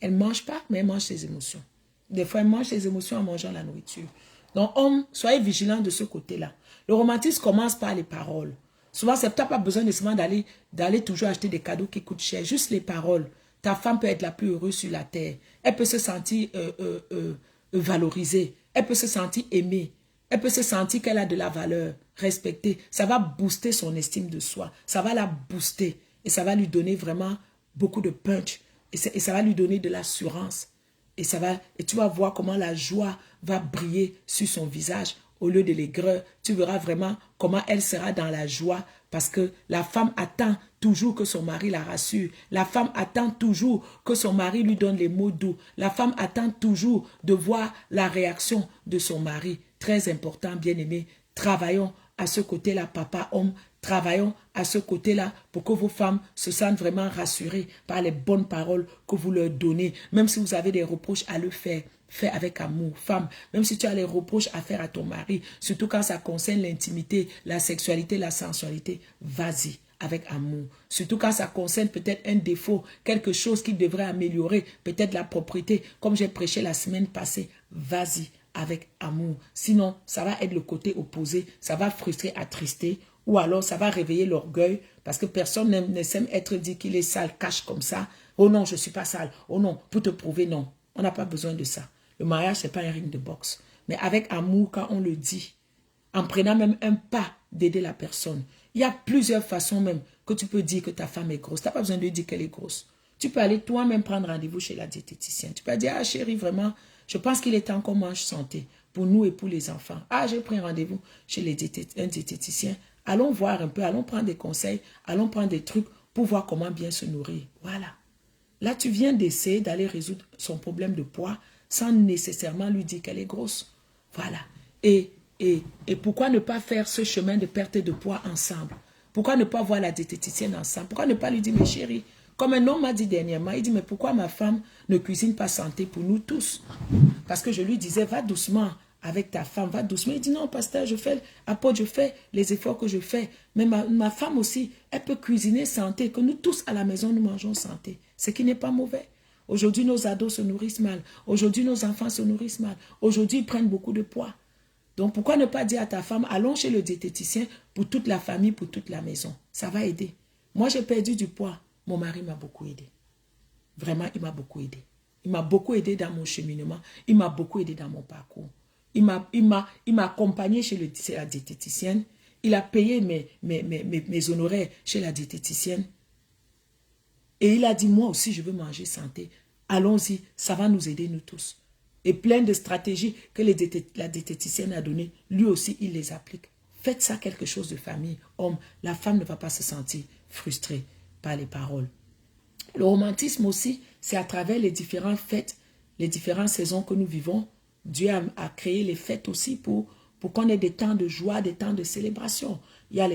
Elle ne mange pas, mais elle mange ses émotions. Des fois, elle mange ses émotions en mangeant la nourriture. Donc, homme, soyez vigilants de ce côté-là. Le romantisme commence par les paroles. Souvent, tu n'as pas besoin nécessairement d'aller toujours acheter des cadeaux qui coûtent cher. Juste les paroles. Ta femme peut être la plus heureuse sur la terre. Elle peut se sentir valorisée. Elle peut se sentir aimée. Elle peut se sentir qu'elle a de la valeur, respectée. Ça va booster son estime de soi. Ça va la booster. Et ça va lui donner vraiment beaucoup de punch. Et ça va lui donner de l'assurance. Et tu vas voir comment la joie va briller sur son visage. Au lieu de l'aigreur, tu verras vraiment comment elle sera dans la joie. Parce que la femme attend toujours que son mari la rassure. La femme attend toujours que son mari lui donne les mots doux. La femme attend toujours de voir la réaction de son mari. Très important, bien-aimés. Travaillons à ce côté-là, papa, homme. Travaillons à ce côté-là pour que vos femmes se sentent vraiment rassurées par les bonnes paroles que vous leur donnez. Même si vous avez des reproches à le faire, fais avec amour. Femme, même si tu as les reproches à faire à ton mari, surtout quand ça concerne l'intimité, la sexualité, la sensualité, vas-y avec amour. Surtout quand ça concerne peut-être un défaut, quelque chose qui devrait améliorer, peut-être la propriété, comme j'ai prêché la semaine passée, vas-y avec amour. Sinon, ça va être le côté opposé, ça va frustrer, attrister, ou alors ça va réveiller l'orgueil, parce que personne ne s'aime être dit qu'il est sale, cache comme ça. Oh non, je ne suis pas sale. Oh non, pour te prouver, non. On n'a pas besoin de ça. Le mariage, ce n'est pas un ring de boxe. Mais avec amour, quand on le dit, en prenant même un pas d'aider la personne, il y a plusieurs façons même que tu peux dire que ta femme est grosse. Tu n'as pas besoin de dire qu'elle est grosse. Tu peux aller toi-même prendre rendez-vous chez la diététicienne. Tu peux dire, ah chérie, vraiment, je pense qu'il est temps qu'on mange santé pour nous et pour les enfants. Ah, j'ai pris rendez-vous chez un diététicien. Allons voir un peu, allons prendre des conseils, allons prendre des trucs pour voir comment bien se nourrir. Voilà. Là, tu viens d'essayer d'aller résoudre son problème de poids sans nécessairement lui dire qu'elle est grosse. Voilà. Et pourquoi ne pas faire ce chemin de perte de poids ensemble? Pourquoi ne pas voir la diététicienne ensemble? Pourquoi ne pas lui dire, mais chérie, comme un homme m'a dit dernièrement, il dit, mais pourquoi ma femme ne cuisine pas santé pour nous tous? Parce que je lui disais, va doucement avec ta femme, va doucement. Il dit, non, pasteur, je fais les efforts que je fais. Mais ma femme aussi, elle peut cuisiner santé, que nous tous à la maison, nous mangeons santé. Ce qui n'est pas mauvais. Aujourd'hui, nos ados se nourrissent mal. Aujourd'hui, nos enfants se nourrissent mal. Aujourd'hui, ils prennent beaucoup de poids. Donc, pourquoi ne pas dire à ta femme, allons chez le diététicien pour toute la famille, pour toute la maison. Ça va aider. Moi, j'ai perdu du poids. Mon mari m'a beaucoup aidé. Vraiment, il m'a beaucoup aidé. Il m'a beaucoup aidé dans mon cheminement. Il m'a beaucoup aidé dans mon parcours. Il m'a accompagné chez la diététicienne. Il a payé mes honoraires chez la diététicienne. Et il a dit, moi aussi, je veux manger santé. Allons-y, ça va nous aider, nous tous. Et plein de stratégies que la diététicienne a données, lui aussi, il les applique. Faites ça quelque chose de famille. Homme, la femme ne va pas se sentir frustrée par les paroles. Le romantisme aussi, c'est à travers les différentes fêtes, les différentes saisons que nous vivons. Dieu a créé les fêtes aussi pour qu'on ait des temps de joie, des temps de célébration. Il y a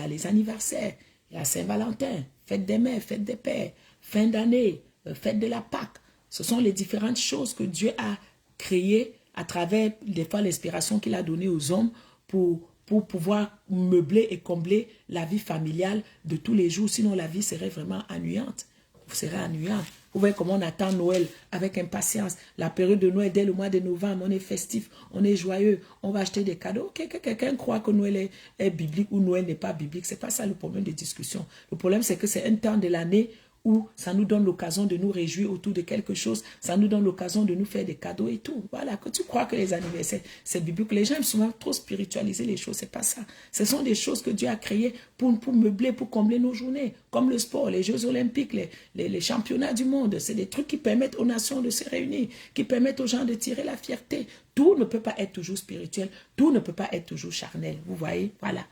les anniversaires, il y a Saint-Valentin, fête des mères, fête des pères, fin d'année, fête de la Pâque. Ce sont les différentes choses que Dieu a créées à travers des fois l'inspiration qu'il a donnée aux hommes pour pouvoir meubler et combler la vie familiale de tous les jours. Sinon, la vie serait vraiment ennuyante. Vous serez ennuyant. Vous voyez comment on attend Noël avec impatience. La période de Noël, dès le mois de novembre, on est festif, on est joyeux, on va acheter des cadeaux. Quelqu'un croit que Noël est biblique ou Noël n'est pas biblique. Ce n'est pas ça le problème de discussion. Le problème, c'est que c'est un temps de l'année où ça nous donne l'occasion de nous réjouir autour de quelque chose, ça nous donne l'occasion de nous faire des cadeaux et tout. Voilà, que tu crois que les anniversaires, c'est biblique. Les gens aiment souvent trop spiritualiser les choses, c'est pas ça. Ce sont des choses que Dieu a créées pour meubler, pour combler nos journées, comme le sport, les Jeux olympiques, les championnats du monde. C'est des trucs qui permettent aux nations de se réunir, qui permettent aux gens de tirer la fierté. Tout ne peut pas être toujours spirituel, tout ne peut pas être toujours charnel, vous voyez, voilà.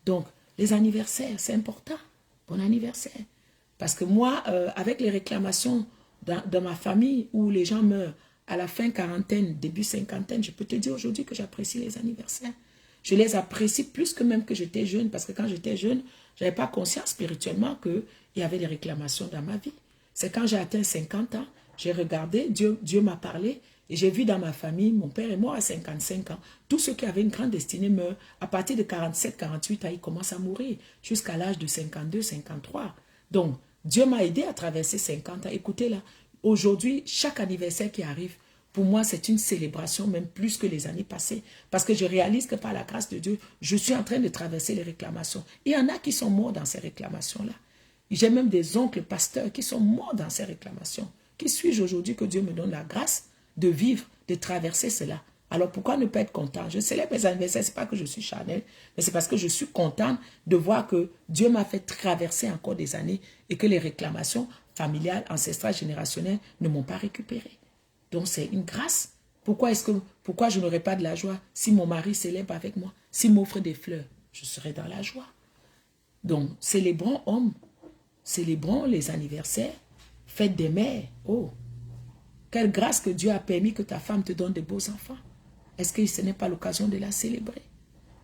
Donc, les anniversaires, c'est important. Bon anniversaire. Parce que moi, avec les réclamations dans ma famille où les gens meurent à la fin quarantaine, début cinquantaine, je peux te dire aujourd'hui que j'apprécie les anniversaires. Je les apprécie plus que même que j'étais jeune, parce que quand j'étais jeune, je n'avais pas conscience spirituellement qu'il y avait des réclamations dans ma vie. C'est quand j'ai atteint 50 ans, j'ai regardé, Dieu m'a parlé, et j'ai vu dans ma famille, mon père est mort à 55 ans, tous ceux qui avaient une grande destinée meurent. À partir de 47, 48 ans, ils commencent à mourir, jusqu'à l'âge de 52, 53. Donc, Dieu m'a aidé à traverser 50 ans. Écoutez là, aujourd'hui, chaque anniversaire qui arrive, pour moi, c'est une célébration, même plus que les années passées. Parce que je réalise que par la grâce de Dieu, je suis en train de traverser les réclamations. Il y en a qui sont morts dans ces réclamations-là. J'ai même des oncles pasteurs qui sont morts dans ces réclamations. Qui suis-je aujourd'hui que Dieu me donne la grâce de vivre, de traverser cela? Alors pourquoi ne pas être content? Je célèbre mes anniversaires, ce n'est pas que je suis charnel, mais c'est parce que je suis content de voir que Dieu m'a fait traverser encore des années et que les réclamations familiales, ancestrales, générationnelles ne m'ont pas récupéré. Donc c'est une grâce. Pourquoi je n'aurais pas de la joie si mon mari célèbre avec moi, s'il m'offre des fleurs? Je serai dans la joie. Donc célébrons hommes, célébrons les anniversaires, fête des mères. Oh, quelle grâce que Dieu a permis que ta femme te donne de beaux enfants. Est-ce que ce n'est pas l'occasion de la célébrer?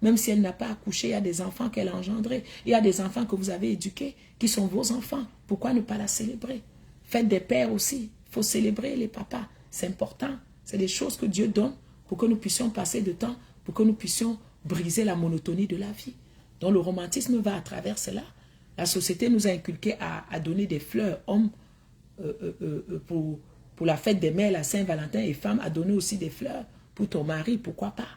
Même si elle n'a pas accouché, il y a des enfants qu'elle a engendrés. Il y a des enfants que vous avez éduqués qui sont vos enfants. Pourquoi ne pas la célébrer? Fête des pères aussi. Il faut célébrer les papas. C'est important. C'est des choses que Dieu donne pour que nous puissions passer de temps, pour que nous puissions briser la monotonie de la vie. Donc le romantisme va à travers cela. La société nous a inculqué à donner des fleurs, hommes, pour la fête des mères, la Saint-Valentin, et femmes, à donner aussi des fleurs pour ton mari, pourquoi pas?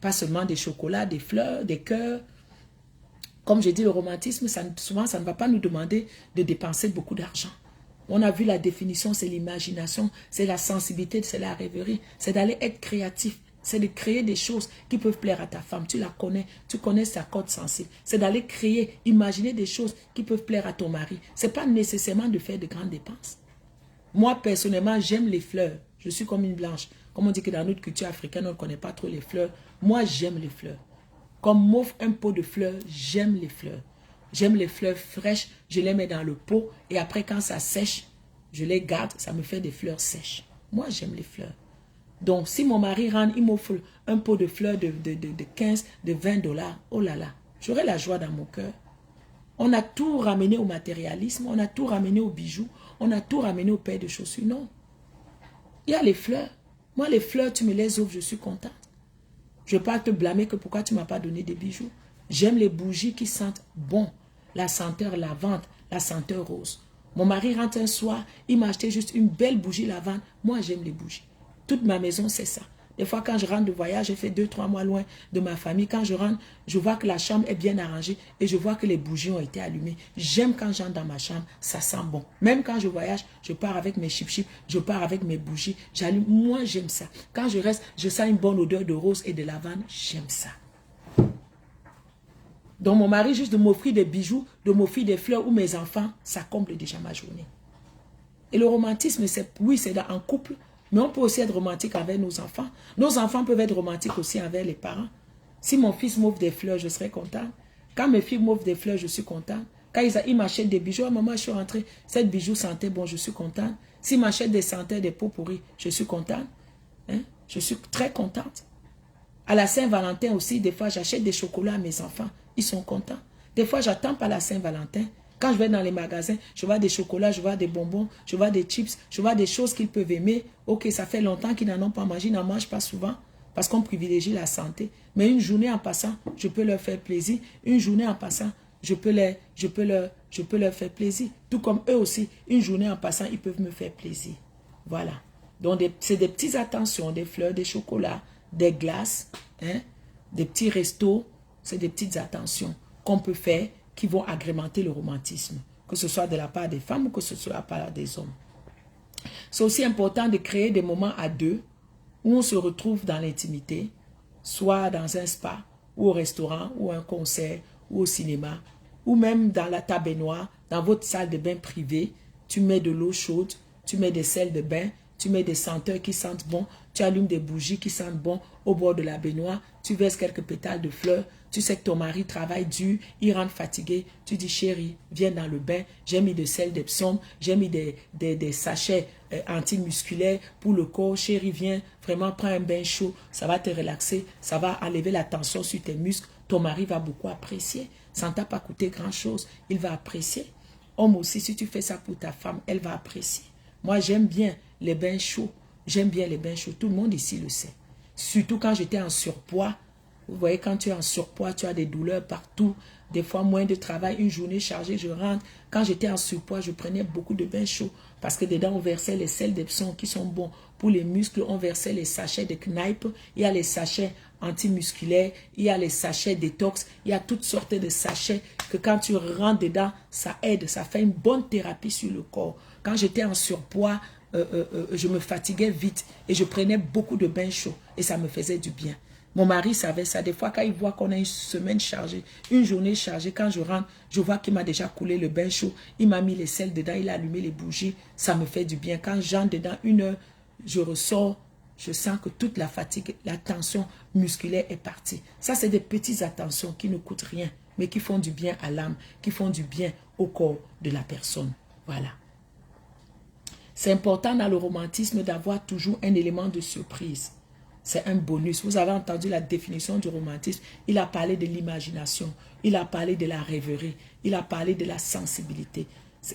Pas seulement des chocolats, des fleurs, des cœurs. Comme je dis, le romantisme, souvent, ça ne va pas nous demander de dépenser beaucoup d'argent. On a vu la définition, c'est l'imagination, c'est la sensibilité, c'est la rêverie, c'est d'aller être créatif, c'est de créer des choses qui peuvent plaire à ta femme. Tu la connais, tu connais sa corde sensible. C'est d'aller créer, imaginer des choses qui peuvent plaire à ton mari. Ce n'est pas nécessairement de faire de grandes dépenses. Moi, personnellement, j'aime les fleurs. Je suis comme une blanche. Comme on dit que dans notre culture africaine, on ne connaît pas trop les fleurs. Moi, j'aime les fleurs. Comme m'offre un pot de fleurs, j'aime les fleurs. J'aime les fleurs fraîches, je les mets dans le pot et après quand ça sèche, je les garde, ça me fait des fleurs sèches. Moi, j'aime les fleurs. Donc, si mon mari rentre, il m'offre un pot de fleurs de 15, de 20 dollars, oh là là, j'aurai la joie dans mon cœur. On a tout ramené au matérialisme, on a tout ramené aux bijoux, on a tout ramené aux paires de chaussures. Non. Il y a les fleurs. Moi, les fleurs, tu me les offres, je suis contente. Je ne vais pas te blâmer que pourquoi tu ne m'as pas donné des bijoux. J'aime les bougies qui sentent bon. La senteur lavande, la senteur rose. Mon mari rentre un soir, il m'a acheté juste une belle bougie lavande. Moi, j'aime les bougies. Toute ma maison, c'est ça. Des fois, quand je rentre de voyage, j'ai fait 2-3 mois loin de ma famille. Quand je rentre, je vois que la chambre est bien arrangée et je vois que les bougies ont été allumées. J'aime quand j'entre dans ma chambre, ça sent bon. Même quand je voyage, je pars avec mes chip-chips, je pars avec mes bougies, j'allume. Moi, j'aime ça. Quand je reste, je sens une bonne odeur de rose et de lavande. J'aime ça. Donc, mon mari, juste de m'offrir des bijoux, de m'offrir des fleurs ou mes enfants, ça comble déjà ma journée. Et le romantisme, oui, c'est en couple, mais on peut aussi être romantique avec nos enfants. Nos enfants peuvent être romantiques aussi avec les parents. Si mon fils m'offre des fleurs, je serai content. Quand mes filles m'offrent des fleurs, je suis content. Quand ils m'achètent des bijoux, maman, je suis rentrée, cette bijou sentait bon, je suis content. S'ils m'achètent des senteurs, des pots pourris, je suis content. Hein? Je suis très contente. À la Saint-Valentin aussi, des fois, j'achète des chocolats à mes enfants. Ils sont contents. Des fois, j'attends pas la Saint-Valentin. Quand je vais dans les magasins, je vois des chocolats, je vois des bonbons, je vois des chips, je vois des choses qu'ils peuvent aimer. Ok, ça fait longtemps qu'ils n'en ont pas mangé, ils n'en mangent pas souvent parce qu'on privilégie la santé. Mais une journée en passant, je peux leur faire plaisir. Une journée en passant, je peux leur faire plaisir. Tout comme eux aussi, une journée en passant, ils peuvent me faire plaisir. Voilà. Donc, c'est des petites attentions, des fleurs, des chocolats, des glaces, hein, des petits restos. C'est des petites attentions qu'on peut faire qui vont agrémenter le romantisme, que ce soit de la part des femmes ou que ce soit de la part des hommes. C'est aussi important de créer des moments à deux où on se retrouve dans l'intimité, soit dans un spa, ou au restaurant, ou un concert, ou au cinéma, ou même dans ta baignoire, dans votre salle de bain privée. Tu mets de l'eau chaude, tu mets des sels de bain, tu mets des senteurs qui sentent bon, tu allumes des bougies qui sentent bon au bord de la baignoire, tu verses quelques pétales de fleurs, tu sais que ton mari travaille dur, il rentre fatigué, tu dis chérie, viens dans le bain, j'ai mis de sel d'Epsom, j'ai mis des sachets antimusculaires pour le corps, chérie viens, vraiment prends un bain chaud, ça va te relaxer, ça va enlever la tension sur tes muscles, ton mari va beaucoup apprécier, ça ne t'a pas coûté grand chose, il va apprécier. Homme aussi, si tu fais ça pour ta femme, elle va apprécier. Moi j'aime bien les bains chauds, j'aime bien les bains chauds, tout le monde ici le sait. Surtout quand j'étais en surpoids, Vous voyez, quand tu es en surpoids, tu as des douleurs partout. Des fois, moins de travail, une journée chargée, je rentre. Quand j'étais en surpoids, je prenais beaucoup de bains chauds parce que dedans, on versait les sels d'Epsom qui sont bons pour les muscles. On versait les sachets de Knipe. Il y a les sachets antimusculaires. Il y a les sachets détox. Il y a toutes sortes de sachets que quand tu rentres dedans, ça aide. Ça fait une bonne thérapie sur le corps. Quand j'étais en surpoids, je me fatiguais vite et je prenais beaucoup de bains chauds et ça me faisait du bien. Mon mari savait ça. Des fois, quand il voit qu'on a une semaine chargée, une journée chargée, quand je rentre, je vois qu'il m'a déjà coulé le bain chaud. Il m'a mis les sels dedans, il a allumé les bougies. Ça me fait du bien. Quand j'entre dedans, 1 heure, je ressors. Je sens que toute la fatigue, la tension musculaire est partie. Ça, c'est des petites attentions qui ne coûtent rien, mais qui font du bien à l'âme, qui font du bien au corps de la personne. Voilà. C'est important dans le romantisme d'avoir toujours un élément de surprise. C'est un bonus. Vous avez entendu la définition du romantisme. Il a parlé de l'imagination. Il a parlé de la rêverie. Il a parlé de la sensibilité.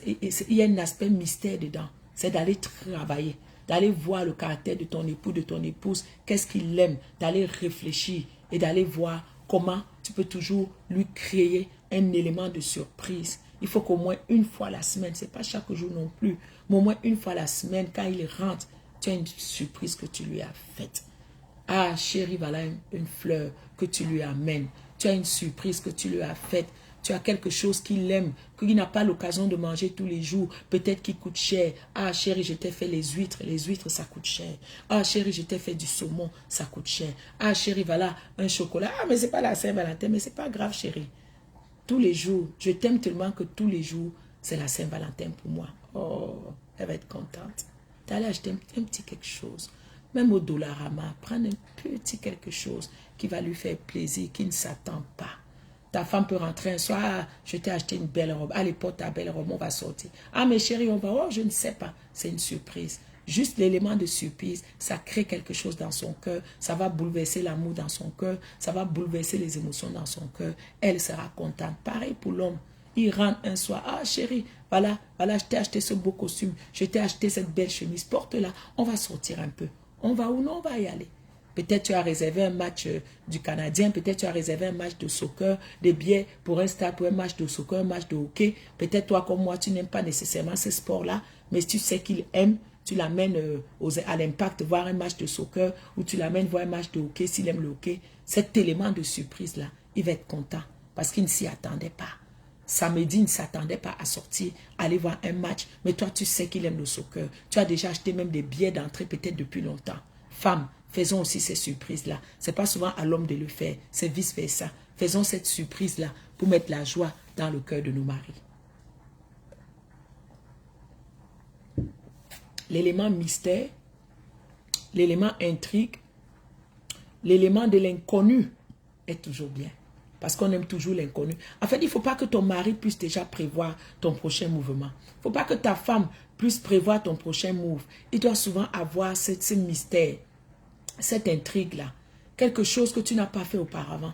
Il y a un aspect mystère dedans. C'est d'aller travailler, d'aller voir le caractère de ton époux, de ton épouse. Qu'est-ce qu'il aime, d'aller réfléchir et d'aller voir comment tu peux toujours lui créer un élément de surprise. Il faut qu'au moins une fois la semaine, ce n'est pas chaque jour non plus, mais au moins une fois la semaine, quand il rentre, tu as une surprise que tu lui as faite. Ah, chérie, voilà une fleur que tu lui amènes. Tu as une surprise que tu lui as faite. Tu as quelque chose qu'il aime, qu'il n'a pas l'occasion de manger tous les jours. Peut-être qu'il coûte cher. Ah, chérie, je t'ai fait les huîtres. Les huîtres, ça coûte cher. Ah, chérie, je t'ai fait du saumon. Ça coûte cher. Ah, chérie, voilà un chocolat. Ah, mais c'est pas la Saint-Valentin. Mais c'est pas grave, chérie. Tous les jours, je t'aime tellement que tous les jours, c'est la Saint-Valentin pour moi. Oh, elle va être contente. Tu allais acheter un petit quelque chose. Même au Dollarama, prendre un petit quelque chose qui va lui faire plaisir, qui ne s'attend pas. Ta femme peut rentrer un soir, ah, je t'ai acheté une belle robe. Allez, porte ta belle robe, on va sortir. Ah, mais chérie, on va, oh, je ne sais pas. C'est une surprise. Juste l'élément de surprise, ça crée quelque chose dans son cœur. Ça va bouleverser l'amour dans son cœur. Ça va bouleverser les émotions dans son cœur. Elle sera contente. Pareil pour l'homme. Il rentre un soir. Ah chérie, voilà, je t'ai acheté ce beau costume. Je t'ai acheté cette belle chemise. Porte-la. On va sortir un peu. On va où? Non, on va y aller. Peut-être tu as réservé un match du Canadien, peut-être tu as réservé un match de soccer, des billets pour un stade, pour un match de soccer, un match de hockey. Peut-être toi comme moi, tu n'aimes pas nécessairement ce sport-là, mais si tu sais qu'il aime, tu l'amènes à l'Impact voir un match de soccer ou tu l'amènes voir un match de hockey s'il aime le hockey. Cet élément de surprise-là, il va être content parce qu'il ne s'y attendait pas. Samedi, il ne s'attendait pas à sortir, aller voir un match. Mais toi, tu sais qu'il aime le soccer. Tu as déjà acheté même des billets d'entrée peut-être depuis longtemps. Femme, faisons aussi ces surprises-là. Ce n'est pas souvent à l'homme de le faire, c'est vice-versa. Faisons cette surprise-là pour mettre la joie dans le cœur de nos maris. L'élément mystère, l'élément intrigue, l'élément de l'inconnu est toujours bien. Parce qu'on aime toujours l'inconnu. En fait, il ne faut pas que ton mari puisse déjà prévoir ton prochain mouvement. Il ne faut pas que ta femme puisse prévoir ton prochain move. Il doit souvent avoir ce mystère, cette intrigue-là. Quelque chose que tu n'as pas fait auparavant.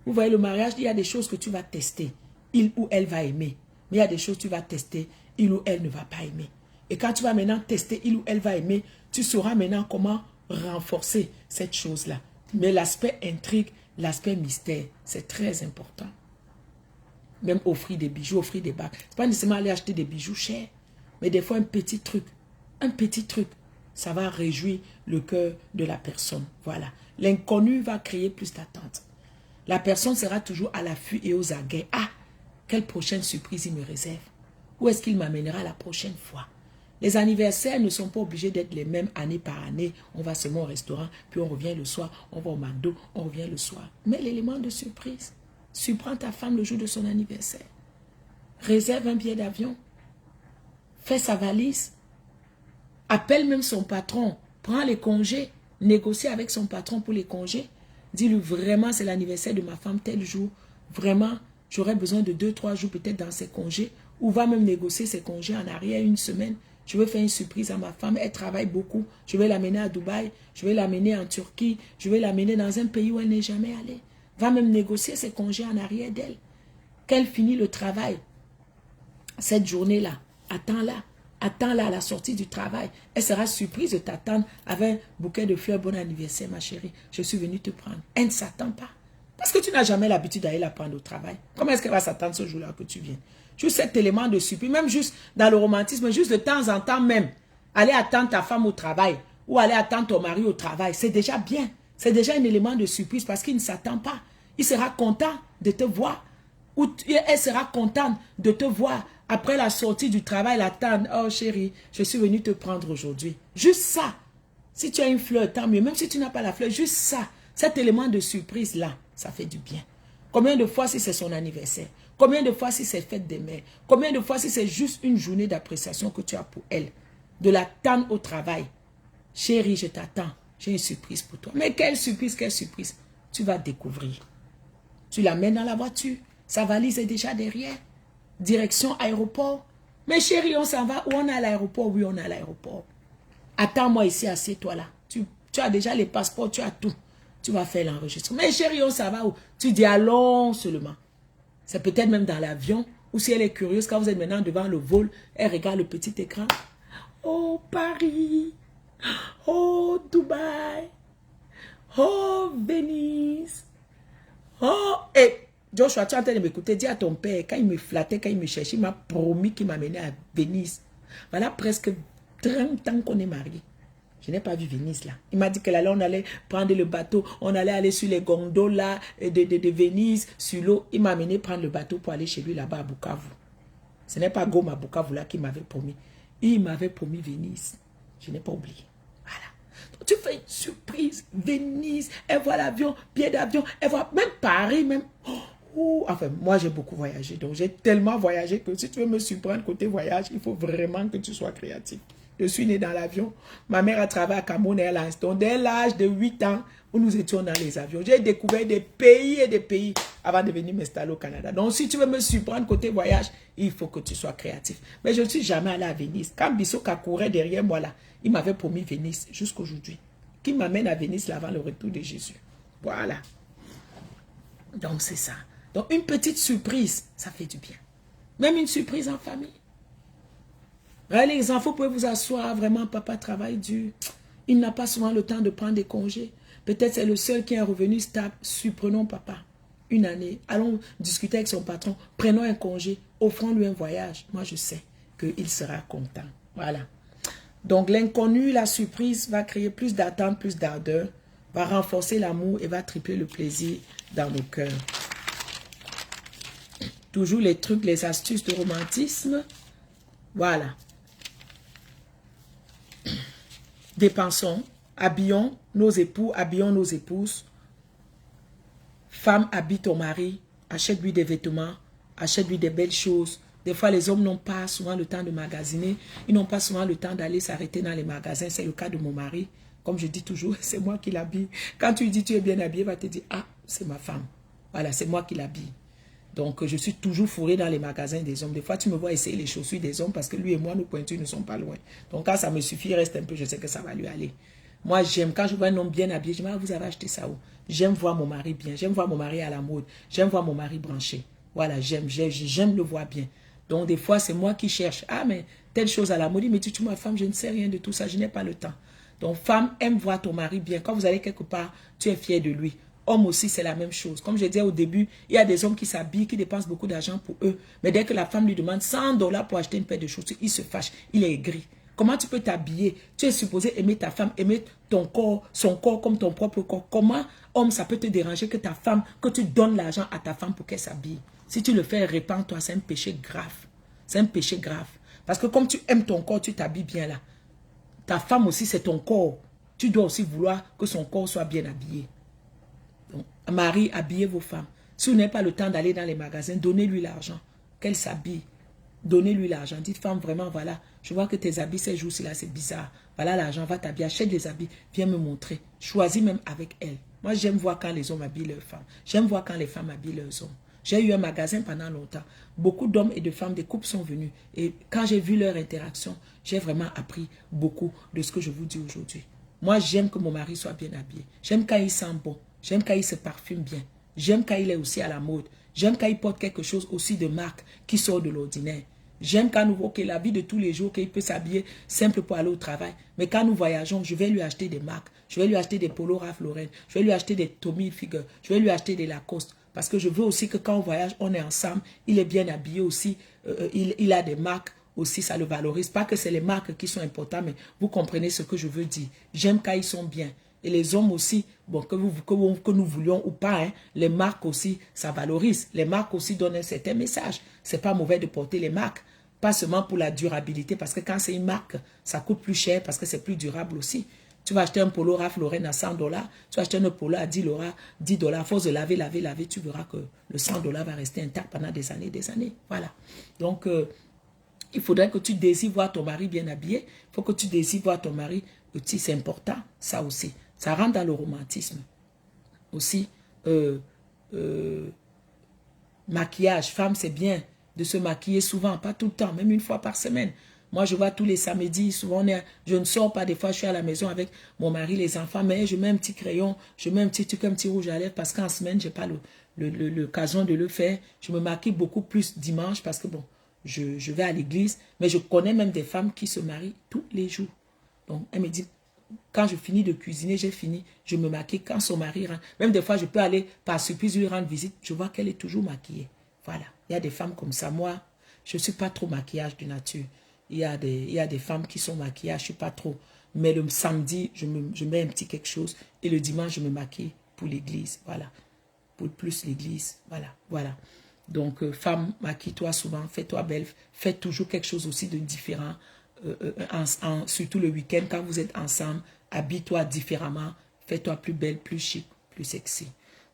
Vous voyez, le mariage, il y a des choses que tu vas tester. Il ou elle va aimer. Mais il y a des choses que tu vas tester. Il ou elle ne va pas aimer. Et quand tu vas maintenant tester, il ou elle va aimer, tu sauras maintenant comment renforcer cette chose-là. Mais l'aspect intrigue, l'aspect mystère, c'est très important. Même offrir des bijoux, offrir des bagues. Ce n'est pas nécessairement aller acheter des bijoux chers. Mais des fois, un petit truc, ça va réjouir le cœur de la personne. Voilà. L'inconnu va créer plus d'attente. La personne sera toujours à l'affût et aux aguets. Ah, quelle prochaine surprise il me réserve? Où est-ce qu'il m'amènera la prochaine fois? Les anniversaires ne sont pas obligés d'être les mêmes année par année. On va seulement au restaurant, puis on revient le soir, on va au McDo, on revient le soir. Mais l'élément de surprise, surprends ta femme le jour de son anniversaire. Réserve un billet d'avion. Fais sa valise. Appelle même son patron. Prends les congés. Négocie avec son patron pour les congés. Dis-lui vraiment c'est l'anniversaire de ma femme tel jour. Vraiment, j'aurais besoin de 2-3 jours peut-être dans ses congés. Ou va même négocier ses congés en arrière une semaine. Je veux faire une surprise à ma femme. Elle travaille beaucoup. Je vais l'amener à Dubaï. Je vais l'amener en Turquie. Je vais l'amener dans un pays où elle n'est jamais allée. Va même négocier ses congés en arrière d'elle. Qu'elle finit le travail. Cette journée-là, attends-la. Attends-la à la sortie du travail. Elle sera surprise de t'attendre avec un bouquet de fleurs. Bon anniversaire, ma chérie. Je suis venue te prendre. Elle ne s'attend pas. Parce que tu n'as jamais l'habitude d'aller la prendre au travail. Comment est-ce qu'elle va s'attendre ce jour-là que tu viennes? Juste cet élément de surprise, même juste dans le romantisme, juste de temps en temps même, aller attendre ta femme au travail ou aller attendre ton mari au travail, c'est déjà bien. C'est déjà un élément de surprise parce qu'il ne s'attend pas. Il sera content de te voir. Ou elle sera contente de te voir après la sortie du travail, l'attendre. Oh chérie, je suis venue te prendre aujourd'hui. Juste ça. Si tu as une fleur, tant mieux. Même si tu n'as pas la fleur, juste ça. Cet élément de surprise-là, ça fait du bien. Combien de fois si c'est son anniversaire? Combien de fois si c'est fête des mères? Combien de fois si c'est juste une journée d'appréciation que tu as pour elle? De l'attendre au travail. Chérie, je t'attends. J'ai une surprise pour toi. Mais quelle surprise, quelle surprise. Tu vas découvrir. Tu l'amènes dans la voiture. Sa valise est déjà derrière. Direction aéroport. Mais chérie, on s'en va. Où on est à l'aéroport? Oui, on est à l'aéroport. Attends-moi ici, assieds-toi là. Tu as déjà les passeports, tu as tout. Tu vas faire l'enregistrement. Mais chérie, on s'en va où? Tu dis allons seulement. C'est peut-être même dans l'avion. Ou si elle est curieuse, quand vous êtes maintenant devant le vol, elle regarde le petit écran. Oh, Paris. Oh, Dubaï. Oh, Venise. Oh, et Joshua, tu es en train de m'écouter. Dis à ton père, quand il me flattait, quand il me cherchait, il m'a promis qu'il m'amenait à Venise. Voilà presque 30 ans qu'on est mariés. Je n'ai pas vu Venise là. Il m'a dit que là, on allait prendre le bateau, on allait aller sur les gondoles là, de Venise, sur l'eau. Il m'a amené prendre le bateau pour aller chez lui là-bas à Bukavu. Ce n'est pas Goma Bukavu là qui m'avait promis. Il m'avait promis Venise. Je n'ai pas oublié. Voilà. Donc, tu fais une surprise. Venise, elle voit l'avion, billet d'avion, elle voit même Paris, même. Enfin, moi j'ai beaucoup voyagé. Donc j'ai tellement voyagé que si tu veux me surprendre côté voyage, il faut vraiment que tu sois créatif. Je suis né dans l'avion. Ma mère a travaillé à Cameroun Airlines. Donc dès l'âge de 8 ans, où nous étions dans les avions, j'ai découvert des pays et des pays avant de venir m'installer au Canada. Donc si tu veux me surprendre côté voyage, il faut que tu sois créatif. Mais je ne suis jamais allé à Venise. Quand Bissot courait derrière moi là, il m'avait promis Venise jusqu'aujourd'hui. Qui m'amène à Venise là avant le retour de Jésus. Voilà. Donc c'est ça. Donc une petite surprise, ça fait du bien. Même une surprise en famille. Les enfants, vous pouvez vous asseoir, vraiment, papa travaille dur. Il n'a pas souvent le temps de prendre des congés. Peut-être c'est le seul qui a un revenu stable. Surprenons papa, une année. Allons discuter avec son patron. Prenons un congé. Offrons-lui un voyage. Moi, je sais qu'il sera content. Voilà. Donc, l'inconnu, la surprise va créer plus d'attente, plus d'ardeur, va renforcer l'amour et va tripler le plaisir dans nos cœurs. Toujours les trucs, les astuces de romantisme. Voilà. Dépensons, habillons nos époux, habillons nos épouses. Femme, habille ton mari, achète-lui des vêtements, achète-lui des belles choses. Des fois, les hommes n'ont pas souvent le temps de magasiner. Ils n'ont pas souvent le temps d'aller s'arrêter dans les magasins. C'est le cas de mon mari. Comme je dis toujours, c'est moi qui l'habille. Quand tu lui dis tu es bien habillé, il va te dire, ah, c'est ma femme. Voilà, c'est moi qui l'habille. Donc, je suis toujours fourré dans les magasins des hommes. Des fois, tu me vois essayer les chaussures des hommes parce que lui et moi, nos pointures ne sont pas loin. Donc, quand ça me suffit, il reste un peu, je sais que ça va lui aller. Moi, j'aime, quand je vois un homme bien habillé, je me dis, ah, vous avez acheté ça où? J'aime voir mon mari bien. J'aime voir mon mari à la mode. J'aime voir mon mari branché. Voilà, j'aime le voir bien. Donc, des fois, c'est moi qui cherche. Ah, mais telle chose à la mode. Mais tu ma femme, je ne sais rien de tout ça. Je n'ai pas le temps. Donc, femme, aime voir ton mari bien. Quand vous allez quelque part, tu es fier de lui. Homme aussi, c'est la même chose. Comme je disais au début, il y a des hommes qui s'habillent, qui dépensent beaucoup d'argent pour eux. Mais dès que la femme lui demande 100 $ pour acheter une paire de chaussures, il se fâche, il est aigri. Comment tu peux t'habiller? Tu es supposé aimer ta femme, aimer ton corps, son corps comme ton propre corps. Comment, homme, ça peut te déranger que ta femme, que tu donnes l'argent à ta femme pour qu'elle s'habille? Si tu le fais, répands-toi, c'est un péché grave. C'est un péché grave. Parce que comme tu aimes ton corps, tu t'habilles bien là. Ta femme aussi, c'est ton corps. Tu dois aussi vouloir que son corps soit bien habillé. Donc, mari, habillez vos femmes. Si vous n'avez pas le temps d'aller dans les magasins, donnez-lui l'argent. Qu'elle s'habille. Donnez-lui l'argent. Dites, femme, vraiment, voilà, je vois que tes habits ces jours-ci là, c'est bizarre. Voilà l'argent, va t'habiller, achète des habits, viens me montrer. Choisis même avec elle. Moi, j'aime voir quand les hommes habillent leurs femmes. J'aime voir quand les femmes habillent leurs hommes. J'ai eu un magasin pendant longtemps. Beaucoup d'hommes et de femmes, des couples sont venus. Et quand j'ai vu leur interaction, j'ai vraiment appris beaucoup de ce que je vous dis aujourd'hui. Moi, j'aime que mon mari soit bien habillé. J'aime quand il sent bon. J'aime quand il se parfume bien. J'aime quand il est aussi à la mode. J'aime quand il porte quelque chose aussi de marque qui sort de l'ordinaire. J'aime quand nous, ok, la vie de tous les jours, qu'il peut s'habiller simple pour aller au travail. Mais quand nous voyageons, je vais lui acheter des marques. Je vais lui acheter des polos Ralph Lauren. Je vais lui acheter des Tommy Hilfiger. Je vais lui acheter des Lacoste. Parce que je veux aussi que quand on voyage, on est ensemble. Il est bien habillé aussi. Il a des marques aussi, ça le valorise. Pas que c'est les marques qui sont importantes, mais vous comprenez ce que je veux dire. J'aime quand ils sont bien. Et les hommes aussi, bon, que nous voulions ou pas, hein, les marques aussi, ça valorise. Les marques aussi donnent un certain message. C'est pas mauvais de porter les marques. Pas seulement pour la durabilité, parce que quand c'est une marque, ça coûte plus cher parce que c'est plus durable aussi. Tu vas acheter un polo Ralph Lauren à 100 $, tu vas acheter un polo à 10 $, à force de laver, tu verras que le 100 $ va rester intact pendant des années, des années. Voilà. Donc, il faudrait que tu désires voir ton mari bien habillé. Il faut que tu désires voir ton mari petit, c'est important, ça aussi. Ça rentre dans le romantisme. Aussi, maquillage, femme, c'est bien de se maquiller souvent, pas tout le temps, même une fois par semaine. Moi, je vois tous les samedis, souvent, je ne sors pas, des fois, je suis à la maison avec mon mari, les enfants, mais je mets un petit crayon, je mets un petit truc, un petit rouge à lèvres, parce qu'en semaine, je n'ai pas l'occasion de le faire. Je me maquille beaucoup plus dimanche, parce que bon, je vais à l'église, mais je connais même des femmes qui se marient tous les jours. Donc, elle me dit, quand je finis de cuisiner, j'ai fini, je me maquille quand son mari rentre. Même des fois, je peux aller par surprise lui rendre visite, je vois qu'elle est toujours maquillée. Voilà, il y a des femmes comme ça. Moi, je ne suis pas trop maquillage de nature. Il y a des femmes qui sont maquillées, je ne suis pas trop. Mais le samedi, je mets un petit quelque chose et le dimanche, je me maquille pour l'église. Voilà, pour plus l'église. Voilà, voilà. Donc, femme, maquille-toi souvent, fais-toi belle, fais toujours quelque chose aussi de différent. Surtout le week-end, quand vous êtes ensemble, habille-toi différemment, fais-toi plus belle, plus chic, plus sexy.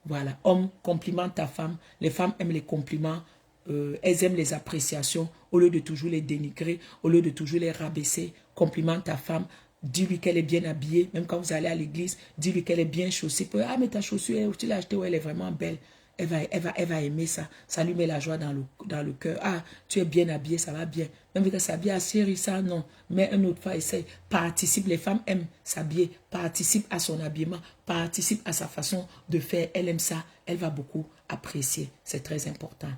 Voilà. Homme, complimente ta femme. Les femmes aiment les compliments. Elles aiment les appréciations. Au lieu de toujours les dénigrer, au lieu de toujours les rabaisser, complimente ta femme. Dis-lui qu'elle est bien habillée. Même quand vous allez à l'église, dis-lui qu'elle est bien chaussée. Ah, mais ta chaussure, tu l'as achetée, elle est vraiment belle. Elle va aimer ça. Ça lui met la joie dans le cœur. Ah, tu es bien habillé, ça va bien. Même quand s'habille à chérie, ça, non. Mais une autre fois, essaye. Participe. Les femmes aiment s'habiller. Participe à son habillement. Participe à sa façon de faire. Elle aime ça. Elle va beaucoup apprécier. C'est très important.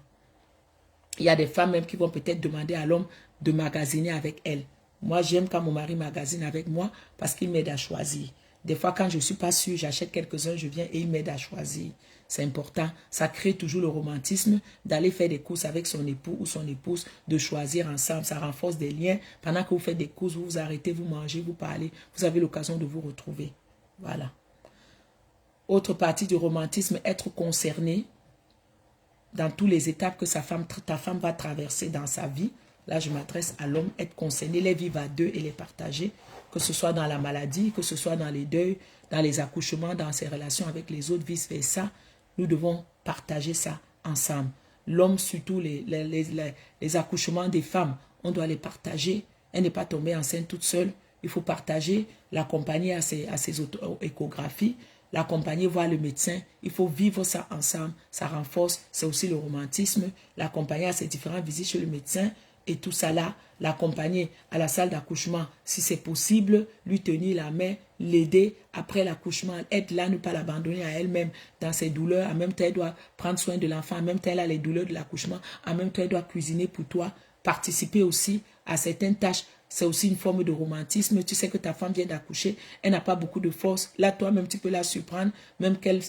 Il y a des femmes même qui vont peut-être demander à l'homme de magasiner avec elle. Moi, j'aime quand mon mari magasine avec moi parce qu'il m'aide à choisir. Des fois, quand je ne suis pas sûre, j'achète quelques-uns, je viens et il m'aide à choisir. C'est important. Ça crée toujours le romantisme d'aller faire des courses avec son époux ou son épouse, de choisir ensemble. Ça renforce des liens. Pendant que vous faites des courses, vous vous arrêtez, vous mangez, vous parlez. Vous avez l'occasion de vous retrouver. Voilà. Autre partie du romantisme, être concerné dans toutes les étapes que ta femme va traverser dans sa vie. Là, je m'adresse à l'homme, être concerné, les vivre à deux et les partager, que ce soit dans la maladie, que ce soit dans les deuils, dans les accouchements, dans ses relations avec les autres, vice-versa. Nous devons partager ça ensemble. L'homme, surtout les accouchements des femmes, on doit les partager. Elle n'est pas tombée enceinte toute seule. Il faut partager, l'accompagner à ses échographies, l'accompagner voir le médecin. Il faut vivre ça ensemble. Ça renforce, c'est aussi le romantisme. L'accompagner à ses différentes visites chez le médecin. Et tout ça là, l'accompagner à la salle d'accouchement, si c'est possible, lui tenir la main, l'aider après l'accouchement, être là, ne pas l'abandonner à elle-même dans ses douleurs. En même temps, elle doit prendre soin de l'enfant, en même temps, elle a les douleurs de l'accouchement, en même temps, elle doit cuisiner pour toi, participer aussi à certaines tâches. C'est aussi une forme de romantisme. Tu sais que ta femme vient d'accoucher, elle n'a pas beaucoup de force. Là, toi-même, tu peux la surprendre, même qu'elle,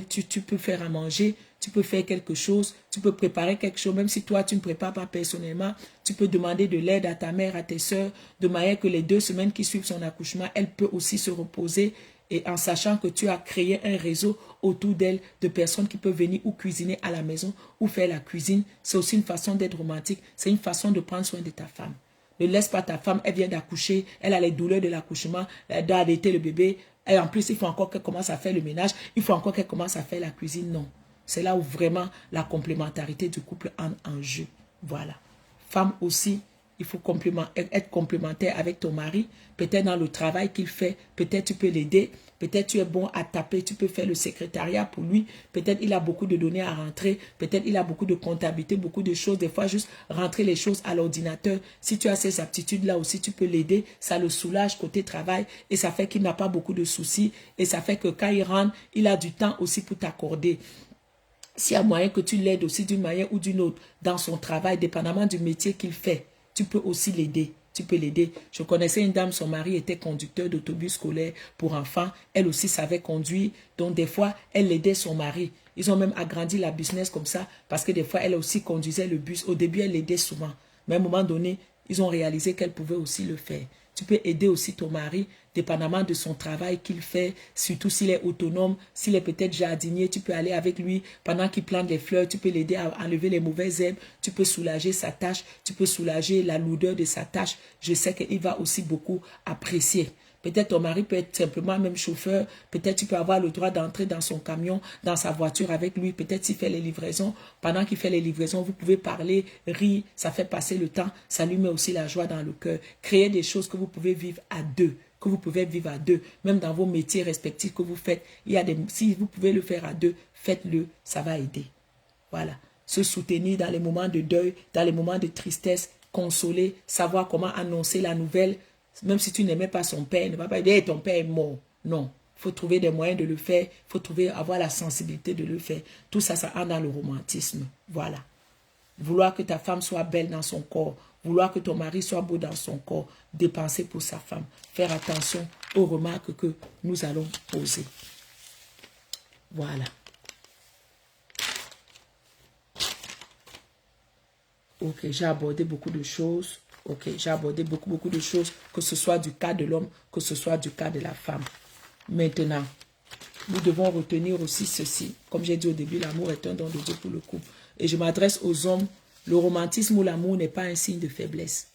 tu peux faire à manger, tu peux faire quelque chose, tu peux préparer quelque chose, même si toi, tu ne prépares pas personnellement, tu peux demander de l'aide à ta mère, à tes soeurs, de manière que les 2 semaines qui suivent son accouchement, elle peut aussi se reposer et en sachant que tu as créé un réseau autour d'elle de personnes qui peuvent venir ou cuisiner à la maison ou faire la cuisine. C'est aussi une façon d'être romantique, c'est une façon de prendre soin de ta femme. Ne laisse pas ta femme, elle vient d'accoucher, elle a les douleurs de l'accouchement, elle doit allaiter le bébé, et en plus, il faut encore qu'elle commence à faire le ménage, il faut encore qu'elle commence à faire la cuisine. Non. C'est là où vraiment la complémentarité du couple entre en jeu. Voilà. Femme aussi, il faut être complémentaire avec ton mari. Peut-être dans le travail qu'il fait, peut-être tu peux l'aider. Peut-être tu es bon à taper, tu peux faire le secrétariat pour lui. Peut-être il a beaucoup de données à rentrer. Peut-être il a beaucoup de comptabilité, beaucoup de choses. Des fois, juste rentrer les choses à l'ordinateur. Si tu as ces aptitudes-là aussi, tu peux l'aider. Ça le soulage côté travail et ça fait qu'il n'a pas beaucoup de soucis. Et ça fait que quand il rentre, il a du temps aussi pour t'accorder. S'il y a moyen que tu l'aides aussi d'une manière ou d'une autre dans son travail, dépendamment du métier qu'il fait, tu peux aussi l'aider. Tu peux l'aider. Je connaissais une dame, son mari était conducteur d'autobus scolaire pour enfants. Elle aussi savait conduire. Donc, des fois, elle aidait son mari. Ils ont même agrandi la business comme ça parce que des fois, elle aussi conduisait le bus. Au début, elle l'aidait souvent. Mais à un moment donné, ils ont réalisé qu'elle pouvait aussi le faire. Tu peux aider aussi ton mari, dépendamment de son travail qu'il fait, surtout s'il est autonome, s'il est peut-être jardinier, tu peux aller avec lui pendant qu'il plante les fleurs, tu peux l'aider à enlever les mauvaises herbes, tu peux soulager sa tâche, tu peux soulager la lourdeur de sa tâche. Je sais qu'il va aussi beaucoup apprécier. Peut-être ton mari peut être simplement même chauffeur. Peut-être tu peux avoir le droit d'entrer dans son camion, dans sa voiture avec lui. Peut-être s'il fait les livraisons. Pendant qu'il fait les livraisons, vous pouvez parler, rire. Ça fait passer le temps. Ça lui met aussi la joie dans le cœur. Créer des choses que vous pouvez vivre à deux. Que vous pouvez vivre à deux. Même dans vos métiers respectifs que vous faites. Si vous pouvez le faire à deux, faites-le. Ça va aider. Voilà. Se soutenir dans les moments de deuil, dans les moments de tristesse. Consoler. Savoir comment annoncer la nouvelle. Même si tu n'aimais pas son père, ne va pas dire hey, ton père est mort. Non, il faut trouver des moyens de le faire. Il faut avoir la sensibilité de le faire. Tout ça, ça entre dans le romantisme. Voilà. Vouloir que ta femme soit belle dans son corps. Vouloir que ton mari soit beau dans son corps. Dépenser pour sa femme. Faire attention aux remarques que nous allons poser. Voilà. Ok, j'ai abordé beaucoup de choses. Ok, j'ai abordé beaucoup de choses, que ce soit du cas de l'homme, que ce soit du cas de la femme. Maintenant, nous devons retenir aussi ceci. Comme j'ai dit au début, l'amour est un don de Dieu pour le couple. Et je m'adresse aux hommes. Le romantisme ou l'amour n'est pas un signe de faiblesse.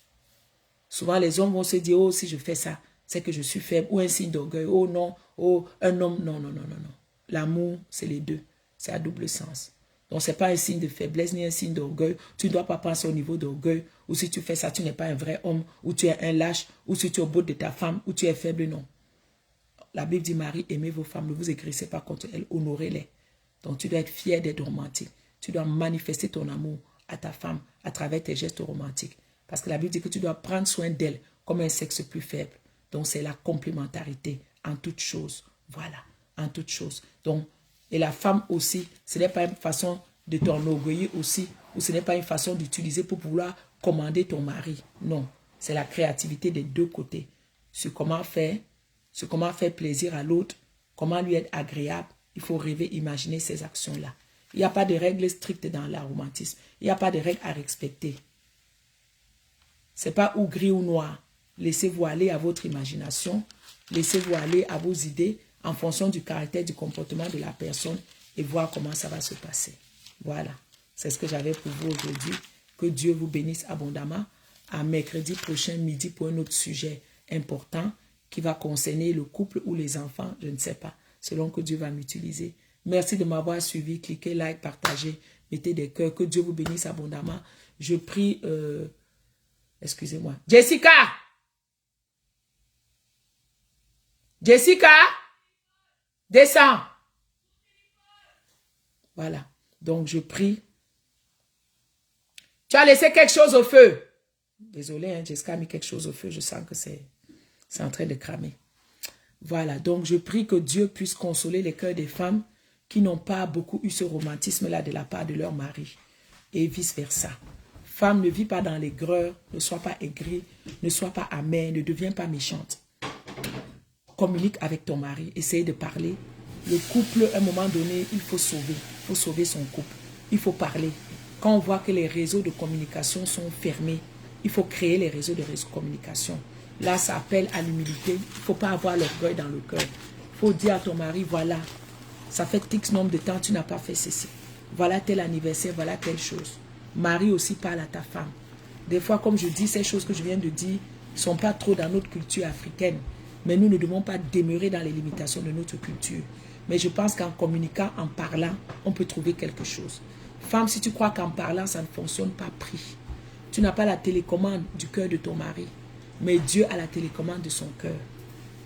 Souvent, les hommes vont se dire, oh, si je fais ça, c'est que je suis faible. Ou un signe d'orgueil. Oh non, oh, un homme. Non, non, non, non, non. L'amour, c'est les deux. C'est à double sens. Donc, ce n'est pas un signe de faiblesse ni un signe d'orgueil. Tu ne dois pas penser au niveau d'orgueil. Ou si tu fais ça, tu n'es pas un vrai homme. Ou tu es un lâche. Ou si tu es au bout de ta femme. Ou tu es faible. Non. La Bible dit, Marie, aimez vos femmes. Ne vous aigrissez pas contre elles. Honorez-les. Donc, tu dois être fier d'être romantique. Tu dois manifester ton amour à ta femme à travers tes gestes romantiques. Parce que la Bible dit que tu dois prendre soin d'elle comme un sexe plus faible. Donc, c'est la complémentarité en toutes choses. Voilà. En toutes choses. Donc, et la femme aussi, ce n'est pas une façon de t'enorgueillir aussi, ou ce n'est pas une façon d'utiliser pour pouvoir commander ton mari. Non, c'est la créativité des deux côtés. Sur comment faire plaisir à l'autre, comment lui être agréable. Il faut rêver, imaginer ces actions-là. Il n'y a pas de règles strictes dans le romantisme. Il n'y a pas de règles à respecter. Ce n'est pas ou gris ou noir. Laissez-vous aller à votre imagination. Laissez-vous aller à vos idées en fonction du caractère, du comportement de la personne et voir comment ça va se passer. Voilà. C'est ce que j'avais pour vous aujourd'hui. Que Dieu vous bénisse abondamment. À mercredi prochain midi pour un autre sujet important qui va concerner le couple ou les enfants. Je ne sais pas. Selon que Dieu va m'utiliser. Merci de m'avoir suivi. Cliquez, like, partagez, mettez des cœurs. Que Dieu vous bénisse abondamment. Je prie... excusez-moi. Jessica! Jessica! Descends! Voilà. Donc, je prie. Tu as laissé quelque chose au feu. Désolé, hein, Jessica a mis quelque chose au feu. Je sens que c'est en train de cramer. Voilà. Donc, je prie que Dieu puisse consoler les cœurs des femmes qui n'ont pas beaucoup eu ce romantisme-là de la part de leur mari. Et vice-versa. Femme, ne vis pas dans l'aigreur, ne sois pas aigrie, ne sois pas amère, ne deviens pas méchante. Communique avec ton mari, essaye de parler. Le couple, à un moment donné, il faut sauver. Il faut sauver son couple. Il faut parler. Quand on voit que les réseaux de communication sont fermés, il faut créer les réseaux de communication. Là, ça appelle à l'humilité. Il ne faut pas avoir l'orgueil dans le cœur. Il faut dire à ton mari, voilà, ça fait X nombre de temps, tu n'as pas fait ceci. Voilà tel anniversaire, voilà telle chose. Marie aussi parle à ta femme. Des fois, comme je dis, ces choses que je viens de dire ne sont pas trop dans notre culture africaine. Mais nous ne devons pas demeurer dans les limitations de notre culture. Mais je pense qu'en communiquant, en parlant, on peut trouver quelque chose. Femme, si tu crois qu'en parlant, ça ne fonctionne pas, prie. Tu n'as pas la télécommande du cœur de ton mari. Mais Dieu a la télécommande de son cœur.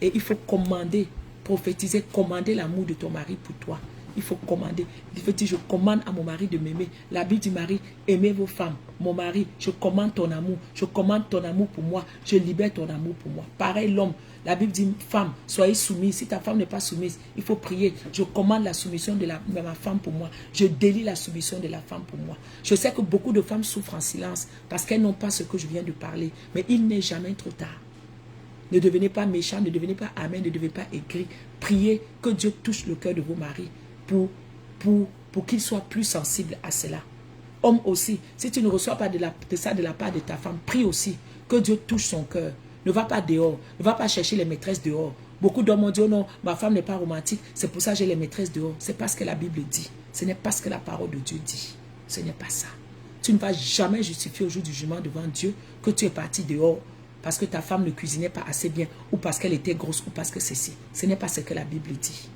Et il faut commander, prophétiser, commander l'amour de ton mari pour toi. Il faut commander. Il faut dire, je commande à mon mari de m'aimer. La Bible dit, Marie, aimez vos femmes. Mon mari, je commande ton amour. Je commande ton amour pour moi. Je libère ton amour pour moi. Pareil, l'homme. La Bible dit, femme, soyez soumise. Si ta femme n'est pas soumise, il faut prier. Je commande la soumission de ma femme pour moi. Je délie la soumission de la femme pour moi. Je sais que beaucoup de femmes souffrent en silence parce qu'elles n'ont pas ce que je viens de parler. Mais il n'est jamais trop tard. Ne devenez pas méchant, ne devenez pas amen, ne devenez pas aigri. Priez que Dieu touche le cœur de vos maris pour qu'ils soient plus sensibles à cela. Homme aussi, si tu ne reçois pas de ça de la part de ta femme, prie aussi que Dieu touche son cœur. Ne va pas dehors, ne va pas chercher les maîtresses dehors. Beaucoup d'hommes ont dit, oh non, ma femme n'est pas romantique, c'est pour ça que j'ai les maîtresses dehors. C'est pas ce que la Bible dit. Ce n'est pas ce que la parole de Dieu dit. Ce n'est pas ça. Tu ne vas jamais justifier au jour du jugement devant Dieu que tu es parti dehors parce que ta femme ne cuisinait pas assez bien ou parce qu'elle était grosse ou parce que ceci. Ce n'est pas ce que la Bible dit.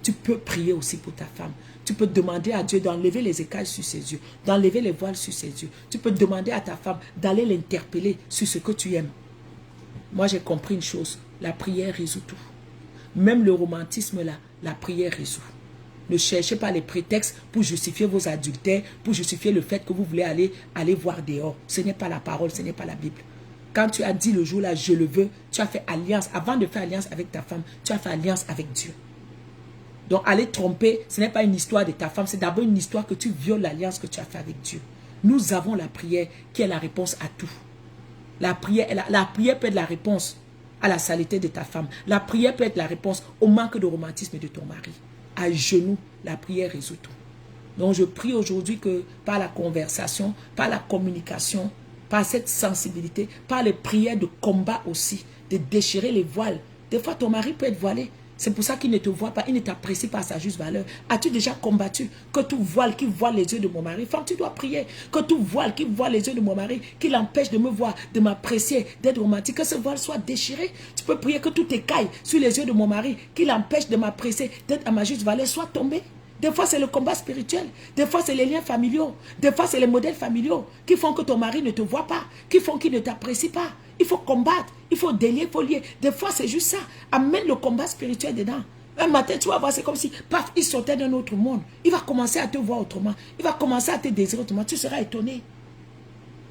Tu peux prier aussi pour ta femme. Tu peux demander à Dieu d'enlever les écailles sur ses yeux, d'enlever les voiles sur ses yeux. Tu peux demander à ta femme d'aller l'interpeller sur ce que tu aimes. Moi, j'ai compris une chose. La prière résout tout. Même le romantisme là, la prière résout. Ne cherchez pas les prétextes pour justifier vos adultères, pour justifier le fait que vous voulez aller voir dehors. Ce n'est pas la parole, ce n'est pas la Bible. Quand tu as dit le jour là, je le veux, tu as fait alliance. Avant de faire alliance avec ta femme, tu as fait alliance avec Dieu. Donc, aller tromper, ce n'est pas une histoire de ta femme, c'est d'abord une histoire que tu violes l'alliance que tu as fait avec Dieu. Nous avons la prière qui est la réponse à tout. La prière peut être la réponse à la saleté de ta femme. La prière peut être la réponse au manque de romantisme de ton mari. À genoux, la prière résout tout. Donc, je prie aujourd'hui que par la conversation, par la communication, par cette sensibilité, par les prières de combat aussi, de déchirer les voiles. Des fois, ton mari peut être voilé. C'est pour ça qu'il ne te voit pas, il ne t'apprécie pas à sa juste valeur. As-tu déjà combattu que tout voile qui voile les yeux de mon mari? Femme, tu dois prier que tout voile qui voile les yeux de mon mari, qui l'empêche de me voir, de m'apprécier, d'être romantique, que ce voile soit déchiré. Tu peux prier que tout écaille sur les yeux de mon mari, qui l'empêche de m'apprécier, d'être à ma juste valeur, soit tombé. Des fois, c'est le combat spirituel. Des fois, c'est les liens familiaux. Des fois, c'est les modèles familiaux qui font que ton mari ne te voit pas, qui font qu'il ne t'apprécie pas. Il faut combattre, il faut délier, il faut lier. Des fois, c'est juste ça. Amène le combat spirituel dedans. Un matin, tu vas voir, c'est comme si, paf, il sortait d'un autre monde. Il va commencer à te voir autrement. Il va commencer à te désirer autrement. Tu seras étonné.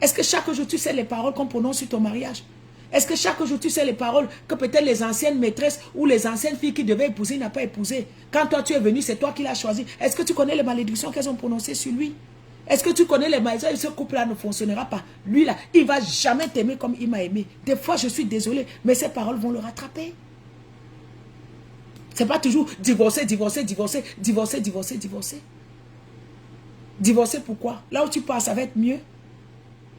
Est-ce que chaque jour, tu sais les paroles qu'on prononce sur ton mariage? Est-ce que chaque jour, tu sais les paroles que peut-être les anciennes maîtresses ou les anciennes filles qui devaient épouser n'ont pas épousé? Quand toi, tu es venu, c'est toi qui l'as choisi. Est-ce que tu connais les malédictions qu'elles ont prononcées sur lui? Est-ce que tu connais les malédictions? Ce couple-là ne fonctionnera pas. Lui, là, il ne va jamais t'aimer comme il m'a aimé. Des fois, je suis désolée, mais ces paroles vont le rattraper. Ce n'est pas toujours divorcer, divorcer, divorcer, divorcer, divorcer, divorcer. Divorcer pourquoi? Là où tu pars, ça va être mieux.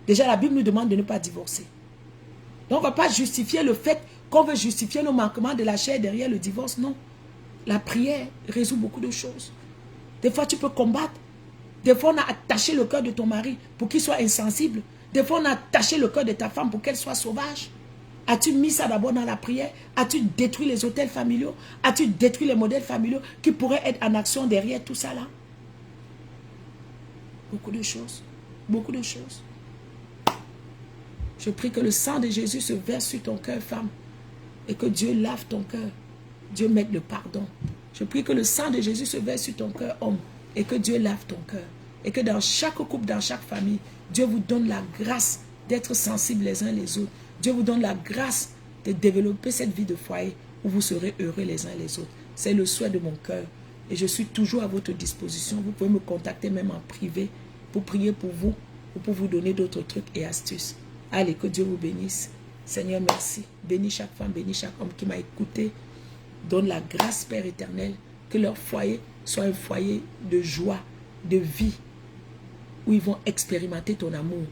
Déjà, la Bible nous demande de ne pas divorcer. Donc, on ne va pas justifier le fait qu'on veut justifier nos manquements de la chair derrière le divorce. Non. La prière résout beaucoup de choses. Des fois, tu peux combattre. Des fois, on a attaché le cœur de ton mari pour qu'il soit insensible. Des fois, on a attaché le cœur de ta femme pour qu'elle soit sauvage. As-tu mis ça d'abord dans la prière? As-tu détruit les hôtels familiaux? As-tu détruit les modèles familiaux qui pourraient être en action derrière tout ça là? Beaucoup de choses. Beaucoup de choses. Je prie que le sang de Jésus se verse sur ton cœur, femme, et que Dieu lave ton cœur. Dieu mette le pardon. Je prie que le sang de Jésus se verse sur ton cœur, homme, et que Dieu lave ton cœur. Et que dans chaque couple, dans chaque famille, Dieu vous donne la grâce d'être sensibles les uns les autres. Dieu vous donne la grâce de développer cette vie de foyer où vous serez heureux les uns les autres. C'est le souhait de mon cœur. Et je suis toujours à votre disposition. Vous pouvez me contacter même en privé pour prier pour vous ou pour vous donner d'autres trucs et astuces. Allez, que Dieu vous bénisse. Seigneur, merci. Bénis chaque femme, bénis chaque homme qui m'a écouté. Donne la grâce, Père éternel, que leur foyer soit un foyer de joie, de vie, où ils vont expérimenter ton amour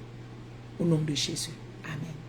au nom de Jésus. Amen.